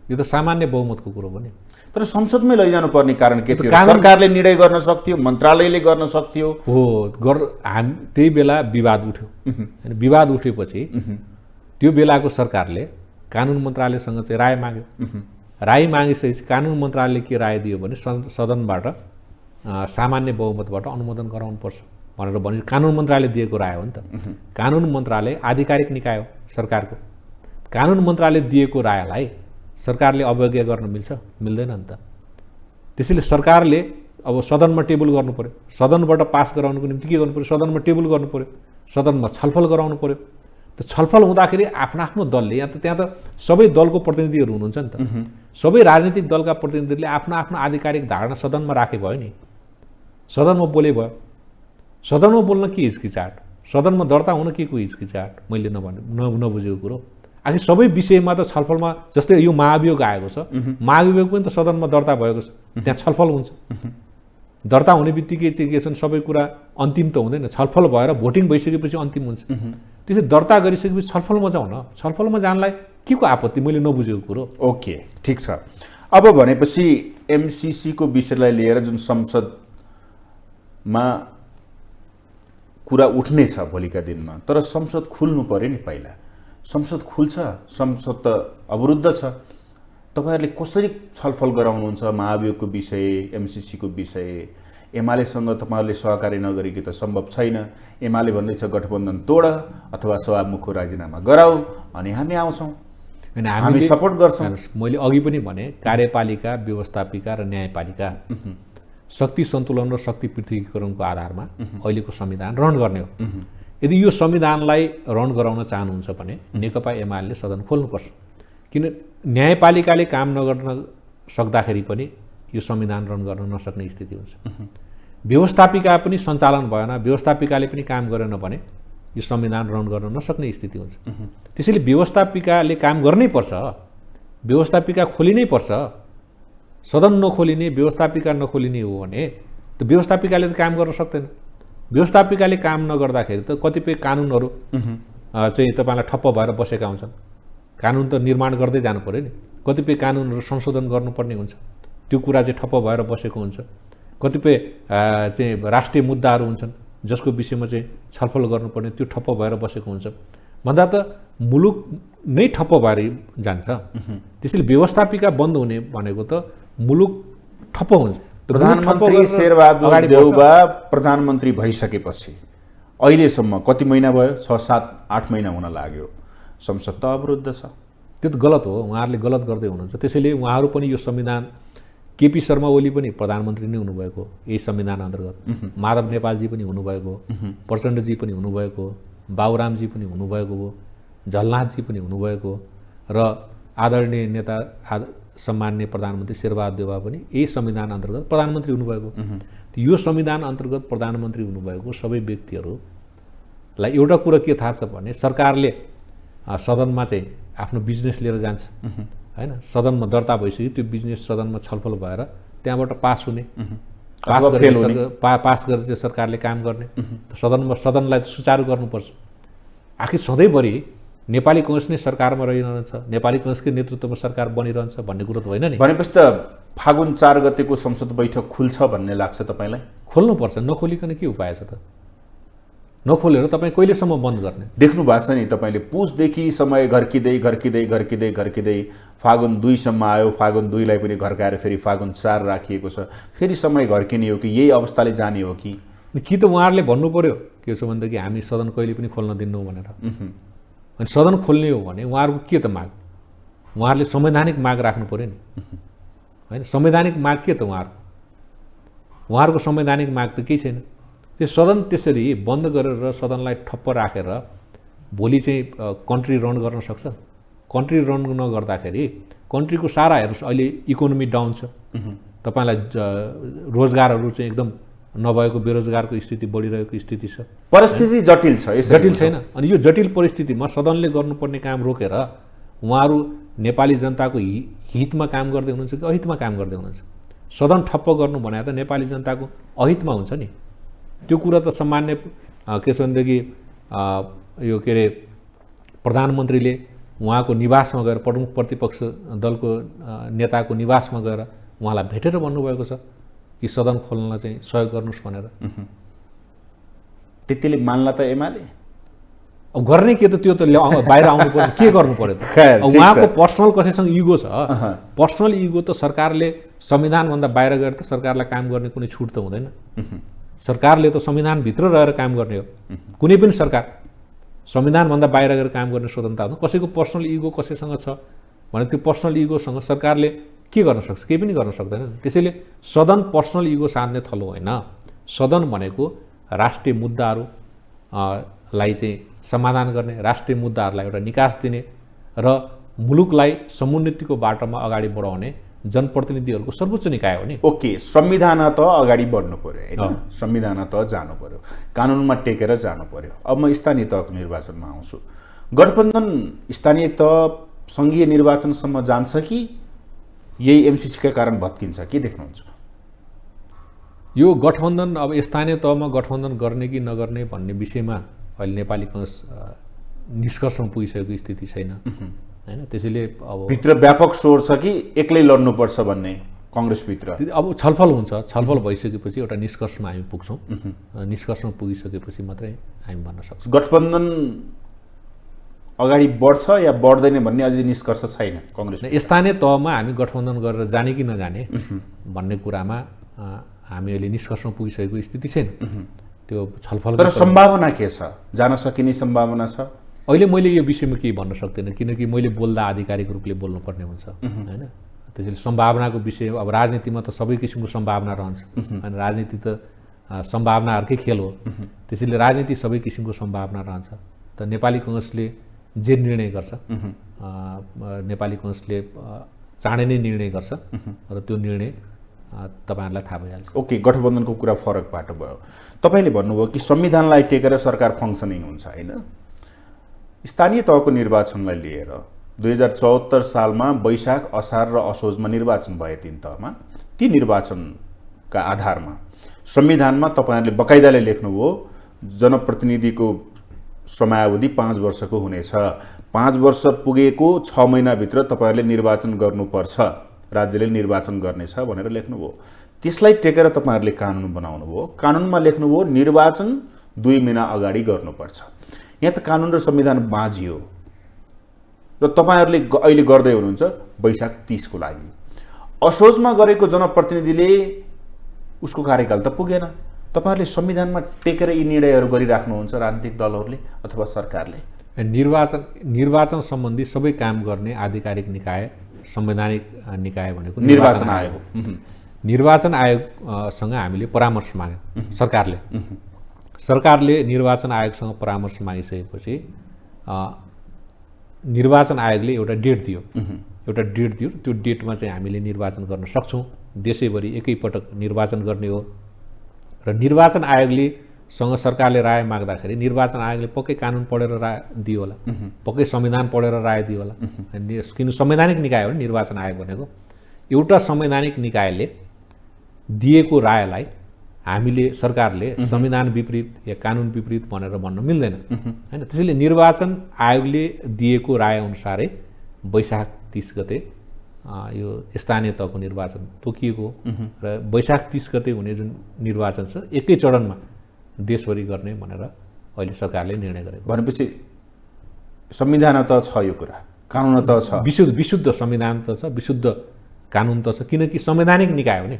यो त सामान्य बहुमतको कुरो हो नि। तर संसदमै लैजानु पर्ने कारण के थियो? सरकारले निर्णय गर्न सक्थ्यो, मन्त्रालयले गर्न सक्थ्यो। हो, त्यही बेला विवाद उठ्यो होइन। विवाद उठेपछि त्यो बेलाको सरकारले कानुन मन्त्रालयसँग चाहिँ राय माग्यो। राय मागिसकेपछि कानुन मन्त्रालयले के राय दियो भने सदनबाट सामान्य बहुमतबाट अनुमोदन गराउनुपर्छ भनेर भने कानुन मन्त्रालयले दिएको राय हो नि त। कानुन मन्त्रालय आधिकारिक निकाय हो सरकारको। कानुन मन्त्रालयले दिएको रायलाई सरकारले अवज्ञा गर्न मिल्छ? मिल्दैन नि त। त्यसैले सरकारले अब सदनमा टेबल गर्नु पर्यो, सदनबाट पास गराउनुको निम्ति के गर्नु पर्यो? सदनमा टेबल गर्नु पर्यो, सदनमा छलफल गराउनु पर्यो। त्यो छलफल हुँदाखेरि आफ्नो आफ्नो दलले त्यहाँ त सबै दलको प्रतिनिधिहरू हुनुहुन्छ नि त। सबै राजनीतिक दलका प्रतिनिधिहरूले आफ्नो आफ्नो आधिकारिक धारणा सदनमा राखे भयो नि। सदनमा बोले भयो। सदनमा बोल्न के हिचकिचाट? सदनमा दर्ता हुन के को हिचकिचाट? मैले नबुझेको कुरो। आखिर सबै विषयमा त छलफलमा, जस्तै यो महाभियोग आएको छ, महाभियोग पनि त सदनमा दर्ता भएको छ, त्यहाँ छलफल हुन्छ। दर्ता हुने बित्तिकै चाहिँ के छन्, सबै कुरा अन्तिम त हुँदैन, छलफल भएर भोटिङ भइसकेपछि अन्तिम हुन्छ। त्यसै दर्ता गरिसकेपछि छलफलमा जाउँ न। छलफलमा जानलाई के को आपत्ति? मैले नबुझेको कुरो। ओके, ठिक छ। अब भनेपछि एमसिसीको विषयलाई लिएर जुन संसदमा कुरा उठ्ने छ भोलिका दिनमा, तर संसद खुल्नु पर्यो नि पहिला। संसद खुल्छ, संसद त अवरुद्ध छ। तपाईँहरूले कसरी छलफल गराउनुहुन्छ महाभियोगको विषय, एमसिसीको विषय? एमालेसँग तपाईँहरूले सहकारी नगरेको त सम्भव छैन। एमाले भन्दैछ गठबन्धन तोड अथवा सभामुखको राजीनामा गराऊ अनि हामी आउँछौँ, हामी सपोर्ट गर्छौँ। मैले अघि पनि भने कार्यपालिका, व्यवस्थापिका र न्यायपालिका शक्ति सन्तुलन र शक्ति पृथकीकरणको आधारमा अहिलेको संविधान रन गर्ने हो। यदि यो संविधानलाई रन गराउन चाहनुहुन्छ भने नेकपा एमाले सदन खोल्नुपर्छ। किन न्यायपालिकाले काम नगर्न सक्दाखेरि पनि यो संविधान रन गर्न नसक्ने स्थिति हुन्छ। व्यवस्थापिका पनि सञ्चालन भएन, व्यवस्थापिकाले पनि काम गरेन भने यो संविधान रन गर्न नसक्ने स्थिति हुन्छ। त्यसैले व्यवस्थापिकाले काम गर्नै पर्छ, व्यवस्थापिका खोलिनै पर्छ। सदन नखोलिने, व्यवस्थापिका नखोलिने हो भने त व्यवस्थापिकाले त काम गर्न सक्दैन। व्यवस्थापिकाले काम नगर्दाखेरि त कतिपय कानुनहरू चाहिँ तपाईँलाई ठप्प भएर बसेका हुन्छन्। कानुन त निर्माण गर्दै जानु पर्यो नि। कतिपय कानुनहरू संशोधन गर्नुपर्ने हुन्छ, त्यो कुरा चाहिँ ठप्प भएर बसेको हुन्छ। कतिपय चाहिँ राष्ट्रिय मुद्दाहरू हुन्छन् जसको विषयमा चाहिँ छलफल गर्नुपर्ने, त्यो ठप्प भएर बसेको हुन्छ। भन्दा त मुलुक नै ठप्प भएर जान्छ। त्यसैले व्यवस्थापिका बन्द हुने भनेको त मुलुक ठप्प हुन्छ। प्रधानमन्त्री शेरबहादुर देउबा प्रधानमन्त्री भइसकेपछि अहिलेसम्म कति महिना भयो? 6, 7, 8 महिना हुन लाग्यो। संसद त अवरुद्ध छ। त्यो त गलत हो, उहाँहरूले गलत गर्दै हुनुहुन्छ। त्यसैले उहाँहरू पनि यो संविधान, केपी शर्मा ओली पनि प्रधानमन्त्री नै हुनुभएको यही संविधान अन्तर्गत, माधव नेपालजी पनि हुनुभएको, प्रचण्डजी पनि हुनुभएको, बाबुरामजी पनि हुनुभएको हो, झलनाथजी पनि हुनुभएको र आदरणीय नेता सम्माननीय प्रधानमन्त्री शेरबहादुर देउवा पनि यही संविधान अन्तर्गत प्रधानमन्त्री हुनुभएको। यो संविधान अन्तर्गत प्रधानमन्त्री हुनुभएको सबै व्यक्तिहरूलाई एउटा कुरा के थाहा छ भने सरकारले सदनमा चाहिँ आफ्नो बिजनेस लिएर जान्छ हैन, सदनमा दर्ता भइसक्यो, त्यो बिजनेस सदनमा छलफल भएर त्यहाँबाट पास हुने, पास गरेर चाहिँ सरकारले काम गर्ने, सदनलाई सुचारू गर्नुपर्छ। आखिर सधैँभरि नेपाली कांग्रेस नै सरकारमा रहिरहन्छ, नेपाली कांग्रेसकै नेतृत्वमा सरकार बनिरहन्छ भन्ने कुरो त होइन नि। भनेपछि त फागुन 4 गतेको संसद बैठक खुल्छ भन्ने लाग्छ तपाईँलाई? खोल्नुपर्छ, नखोलिकन के उपाय छ त? नखोलेर तपाईँ कहिलेसम्म बन्द गर्ने? देख्नु भएको छ नि तपाईँले, पुसदेखि समय घर्किँदै फागुन 2 सम्म आयो, फागुन 2 लाई पनि घर्काएर फेरि फागुन 4 राखिएको छ, फेरि समय घर्किने हो कि यही अवस्थाले जाने हो कि त उहाँहरूले भन्नु पर्यो के छ भनेदेखि हामी सदन कहिले पनि खोल्न दिन्नौँ भनेर। अनि सदन खोल्ने हो भने उहाँहरूको के त माग? उहाँहरूले संवैधानिक माग राख्नु पर्यो नि होइन। संवैधानिक माग के त उहाँहरूको संवैधानिक माग त केही छैन। त्यो सदन त्यसरी बन्द गरेर सदनलाई ठप्प राखेर भोलि चाहिँ कन्ट्री रन गर्न सक्छ? कन्ट्री रन नगर्दाखेरि कन्ट्रीको सारा हेर्नुहोस्, अहिले इकोनोमी डाउन छ, तपाईँलाई रोजगारहरू चाहिँ एकदम नभएको, बेरोजगारको स्थिति बढिरहेको स्थिति छ, परिस्थिति जटिल छ। जटिल छैन? अनि यो जटिल परिस्थितिमा सदनले गर्नुपर्ने काम रोकेर उहाँहरू नेपाली जनताको हितमा काम गर्दै हुनुहुन्छ कि अहितमा काम गर्दै हुनुहुन्छ? सदन ठप्प गर्नु भने त नेपाली जनताको अहितमा हुन्छ नि। त्यो कुरा त सामान्य के छ भनेदेखि यो के अरे प्रधानमन्त्रीले उहाँको निवासमा गएर, प्रमुख प्रतिपक्ष दलको नेताको निवासमा गएर उहाँलाई भेटेर भन्नुभएको छ कि सदन खोल्नलाई चाहिँ सहयोग गर्नुहोस् भनेर। त्यतिले मान्ला त एमाले? अब गर्ने के त, त्यो त बाहिर आउनु पर्यो, के गर्नु पर्यो त? उहाँको पर्सनल कसैसँग इगो छ, पर्सनल इगो त सरकारले संविधानभन्दा बाहिर गएर त सरकारलाई काम गर्ने कुनै छुट त हुँदैन। सरकारले त संविधानभित्र रहेर काम गर्ने हो। कुनै पनि सरकार संविधानभन्दा बाहिर गएर काम गर्ने स्वतन्त्रता हुँदैन। कसैको पर्सनल इगो कसैसँग छ भने त्यो पर्सनल इगोसँग सरकारले के गर्न सक्छ? केही पनि गर्न सक्दैन। त्यसैले सदन पर्सनल इगो साध्ने थलो होइन। सदन भनेको राष्ट्रिय मुद्दाहरू लाई चाहिँ समाधान गर्ने, राष्ट्रिय मुद्दाहरूलाई एउटा निकास दिने र मुलुकलाई समुन्नतिको बाटोमा अगाडि बढाउने जनप्रतिनिधिहरूको सर्वोच्च निकाय हो नि। ओके, संविधान त अगाडि बढ्नु पर्यो होइन, संविधान त जानु पर्यो, कानुनमा टेकेर जानु पर्यो। अब म स्थानीय तहको निर्वाचनमा आउँछु। गठबन्धन स्थानीय तह सङ्घीय निर्वाचनसम्म जान्छ कि यही एमसिसीका कारण भत्किन्छ, के देख्नुहुन्छ? यो गठबन्धन अब स्थानीय तहमा गठबन्धन गर्ने कि नगर्ने भन्ने विषयमा अहिले नेपाली कांग्रेस निष्कर्षमा पुगिसकेको स्थिति छैन होइन। त्यसैले अब भित्र व्यापक स्वर छ कि एक्लै लड्नुपर्छ भन्ने कांग्रेसभित्र? अब छलफल हुन्छ, छलफल भइसकेपछि एउटा निष्कर्षमा हामी पुग्छौँ। निष्कर्षमा पुगिसकेपछि मात्रै हामी भन्न सक्छौँ गठबन्धन अगाडि बढ्छ या बढ्दैन भन्ने अझै निष्कर्ष छैन कांग्रेस। स्थानीय तहमा हामी गठबन्धन गरेर जाने कि नजाने भन्ने कुरामा हामी अहिले निष्कर्षमा पुगिसकेको स्थिति छैन। त्यो छलफल तर सम्भावना के छ? जान सकिने सम्भावना छ? अहिले मैले यो विषयमा केही भन्न सक्दिनँ, किनकि मैले बोल्दा आधिकारिक रूपले बोल्नुपर्ने हुन्छ होइन। त्यसैले सम्भावनाको विषय, अब राजनीतिमा त सबै किसिमको सम्भावना रहन्छ अनि राजनीति त सम्भावनाहरूकै खेल हो। त्यसैले राजनीति सबै किसिमको सम्भावना रहन्छ। त नेपाली कांग्रेसले जे निर्णय गर्छ, नेपाली कांग्रेसले चाँडै नै निर्णय गर्छ र त्यो निर्णय तपाईँहरूलाई थाहा भइहाल्छ। ओके, गठबन्धनको कुरा फरक बाटो भयो। तपाईँले भन्नुभयो कि संविधानलाई टेकेर सरकार फङ्सनिङ हुन्छ होइन। स्थानीय तहको निर्वाचनलाई लिएर 2074 सालमा वैशाख, असार र असोजमा निर्वाचन भए 3 तहमा। ती निर्वाचनका आधारमा संविधानमा तपाईँहरूले बकाइदाले लेख्नुभयो जनप्रतिनिधिको समयावधि 5 वर्षको हुनेछ। 5 वर्ष पुगेको 6 महिनाभित्र तपाईँहरूले निर्वाचन गर्नुपर्छ, राज्यले निर्वाचन गर्नेछ भनेर लेख्नुभयो। त्यसलाई टेकेर तपाईँहरूले कानुन बनाउनुभयो। कानुनमा लेख्नुभयो निर्वाचन 2 महिना अगाडि गर्नुपर्छ। यहाँ त कानुन र संविधान बाँझियो र तपाईँहरूले अहिले गर्दै हुनुहुन्छ वैशाख 30 को लागि। असोजमा गरेको जनप्रतिनिधिले उसको कार्यकाल त पुगेन। तपाईँहरूले संविधानमा टेकेर यी निर्णयहरू गरिराख्नुहुन्छ राजनीतिक दलहरूले अथवा सरकारले? निर्वाचन सम्बन्धी सबै काम गर्ने आधिकारिक निकाय, संवैधानिक निकाय भनेको निर्वाचन आयोग हो। निर्वाचन आयोगसँग हामीले परामर्श माग्यौँ। सरकारले निर्वाचन आयोगसँग परामर्श मागिसकेपछि निर्वाचन आयोगले एउटा डेट दियो एउटा डेट दियो, त्यो डेटमा चाहिँ हामीले निर्वाचन गर्न सक्छौँ, देशैभरि एकैपटक निर्वाचन गर्ने हो। र निर्वाचन आयोगले सँग सरकारले राय माग्दाखेरि निर्वाचन आयोगले पक्कै कानुन पढेर राय दियो होला, पक्कै संविधान पढेर राय दियो होला। किन संवैधानिक निकाय हो निर्वाचन आयोग भनेको। एउटा संवैधानिक निकायले दिएको रायलाई हामीले सरकारले संविधान विपरीत या कानुन विपरीत भनेर भन्न मिल्दैन हैन। त्यसैले निर्वाचन आयोगले दिएको राय अनुसारै वैशाख 30 गते यो स्थानीय तहको निर्वाचन तोकिएको र वैशाख 30 गते हुने जुन निर्वाचन छ एकै चरणमा देशभरि गर्ने भनेर अहिले सरकारले निर्णय गरेको। भनेपछि संविधान त छ, यो कुरा कानुन त छ, विशुद्ध संविधान त छ, विशुद्ध कानुन त छ, किनकि संवैधानिक निकाय हो नि।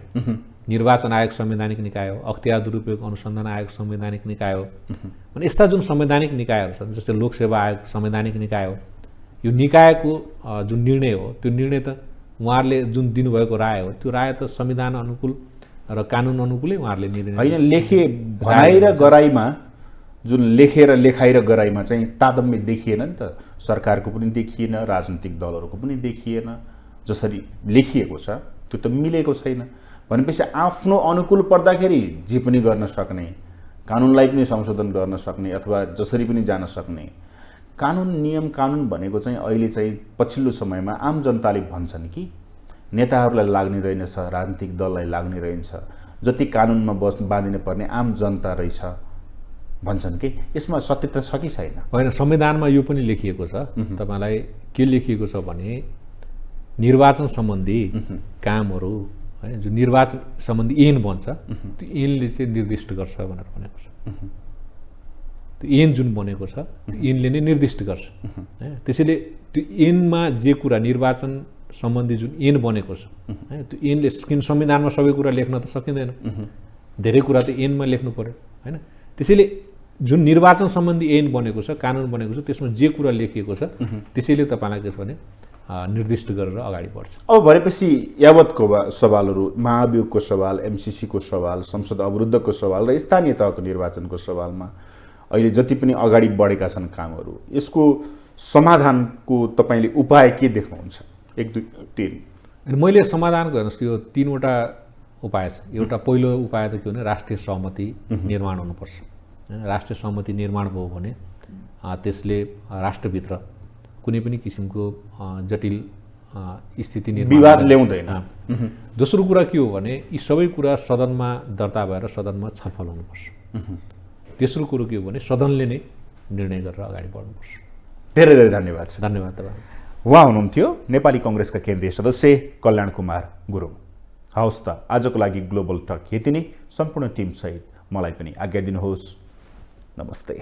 निर्वाचन आयोग संवैधानिक निकाय हो, अख्तियार दुरुपयोग अनुसन्धान आयोग संवैधानिक निकाय हो। अनि यस्ता जुन संवैधानिक निकायहरू छन्, जस्तै लोकसेवा आयोग संवैधानिक निकाय हो। यो निकायको जुन निर्णय हो त्यो निर्णय त उहाँहरूले जुन दिनुभएको राय हो त्यो राय त संविधान अनुकूल र कानुन अनुकूलै उहाँहरूले निर्णय होइन। भनाइ र गराइमा जुन लेखेर लेखाइ र गराइमा चाहिँ तादम्य देखिएन नि त। सरकारको पनि देखिएन, राजनीतिक दलहरूको पनि देखिएन। जसरी लेखिएको छ त्यो त मिलेको छैन। भनेपछि आफ्नो अनुकूल पर्दाखेरि जे पनि गर्न सक्ने, कानुनलाई पनि संशोधन गर्न सक्ने अथवा जसरी पनि जान सक्ने कानुन नियम कानुन भनेको चाहिँ अहिले चाहिँ पछिल्लो समयमा आम जनताले भन्छन् कि नेताहरूलाई लाग्ने रहेनछ, राजनीतिक दललाई लाग्ने रहन्छ, जति कानुनमा बाँधिन पर्ने आम जनता रहेछ भन्छन् कि यसमा सत्यता छ कि छैन? होइन, संविधानमा यो पनि लेखिएको छ। तपाईँलाई के लेखिएको छ भने निर्वाचन सम्बन्धी कामहरू हैन, जो निर्वाचन सम्बन्धी ऐन बन्छ त्यो ऐनले चाहिँ निर्दिष्ट गर्छ भनेर भनेको छ। त्यो ऐन जुन बनेको छ त्यो ऐनले नै निर्दिष्ट गर्छ हैन। त्यसैले त्यो ऐनमा जे कुरा निर्वाचन सम्बन्धी जुन ऐन बनेको छ हैन, त्यो ऐनले किन संविधानमा सबै कुरा लेख्न त सकिँदैन, धेरै कुरा त ऐनमा लेख्नु पर्यो हैन। त्यसैले जुन निर्वाचन सम्बन्धी ऐन बनेको छ, कानुन बनेको छ, त्यसमा जे कुरा लेखिएको छ त्यसैले तपाईँलाई के छ भने निर्दिष्ट गरेर अगाडि बढ्छ। अब भनेपछि यावतको सवालहरू, महाभियोगको सवाल, एमसिसीको सवाल, संसद अवरुद्धको सवाल र स्थानीय तहको निर्वाचनको सवालमा अहिले जति पनि अगाडि बढेका छन् कामहरू, यसको समाधानको तपाईँले उपाय के देख्नुहुन्छ? 1 2 3। मैले समाधानको हेर्नुहोस् यो 3वटा उपाय छ। एउटा पहिलो उपाय त के भने राष्ट्रिय सहमति निर्माण हुनुपर्छ। राष्ट्रिय सहमति निर्माण भयो भने त्यसले राष्ट्रभित्र कुनै पनि किसिमको जटिल स्थिति निर्माण विवाद ल्याउँदैन। दोस्रो कुरा के हो भने यी सबै कुरा सदनमा दर्ता भएर सदनमा छलफल हुनुपर्छ। तेस्रो कुरो के हो भने सदनले नै निर्णय गरेर अगाडि बढ्नुपर्छ। धेरै धेरै धन्यवाद। धन्यवाद तपाईँ। उहाँ हुनुहुन्थ्यो नेपाली कङ्ग्रेसका केन्द्रीय सदस्य कल्याण कुमार गुरुङ। हवस् त, आजको लागि ग्लोबल टक यति नै। सम्पूर्ण टिमसहित मलाई पनि आज्ञा दिनुहोस्। नमस्ते।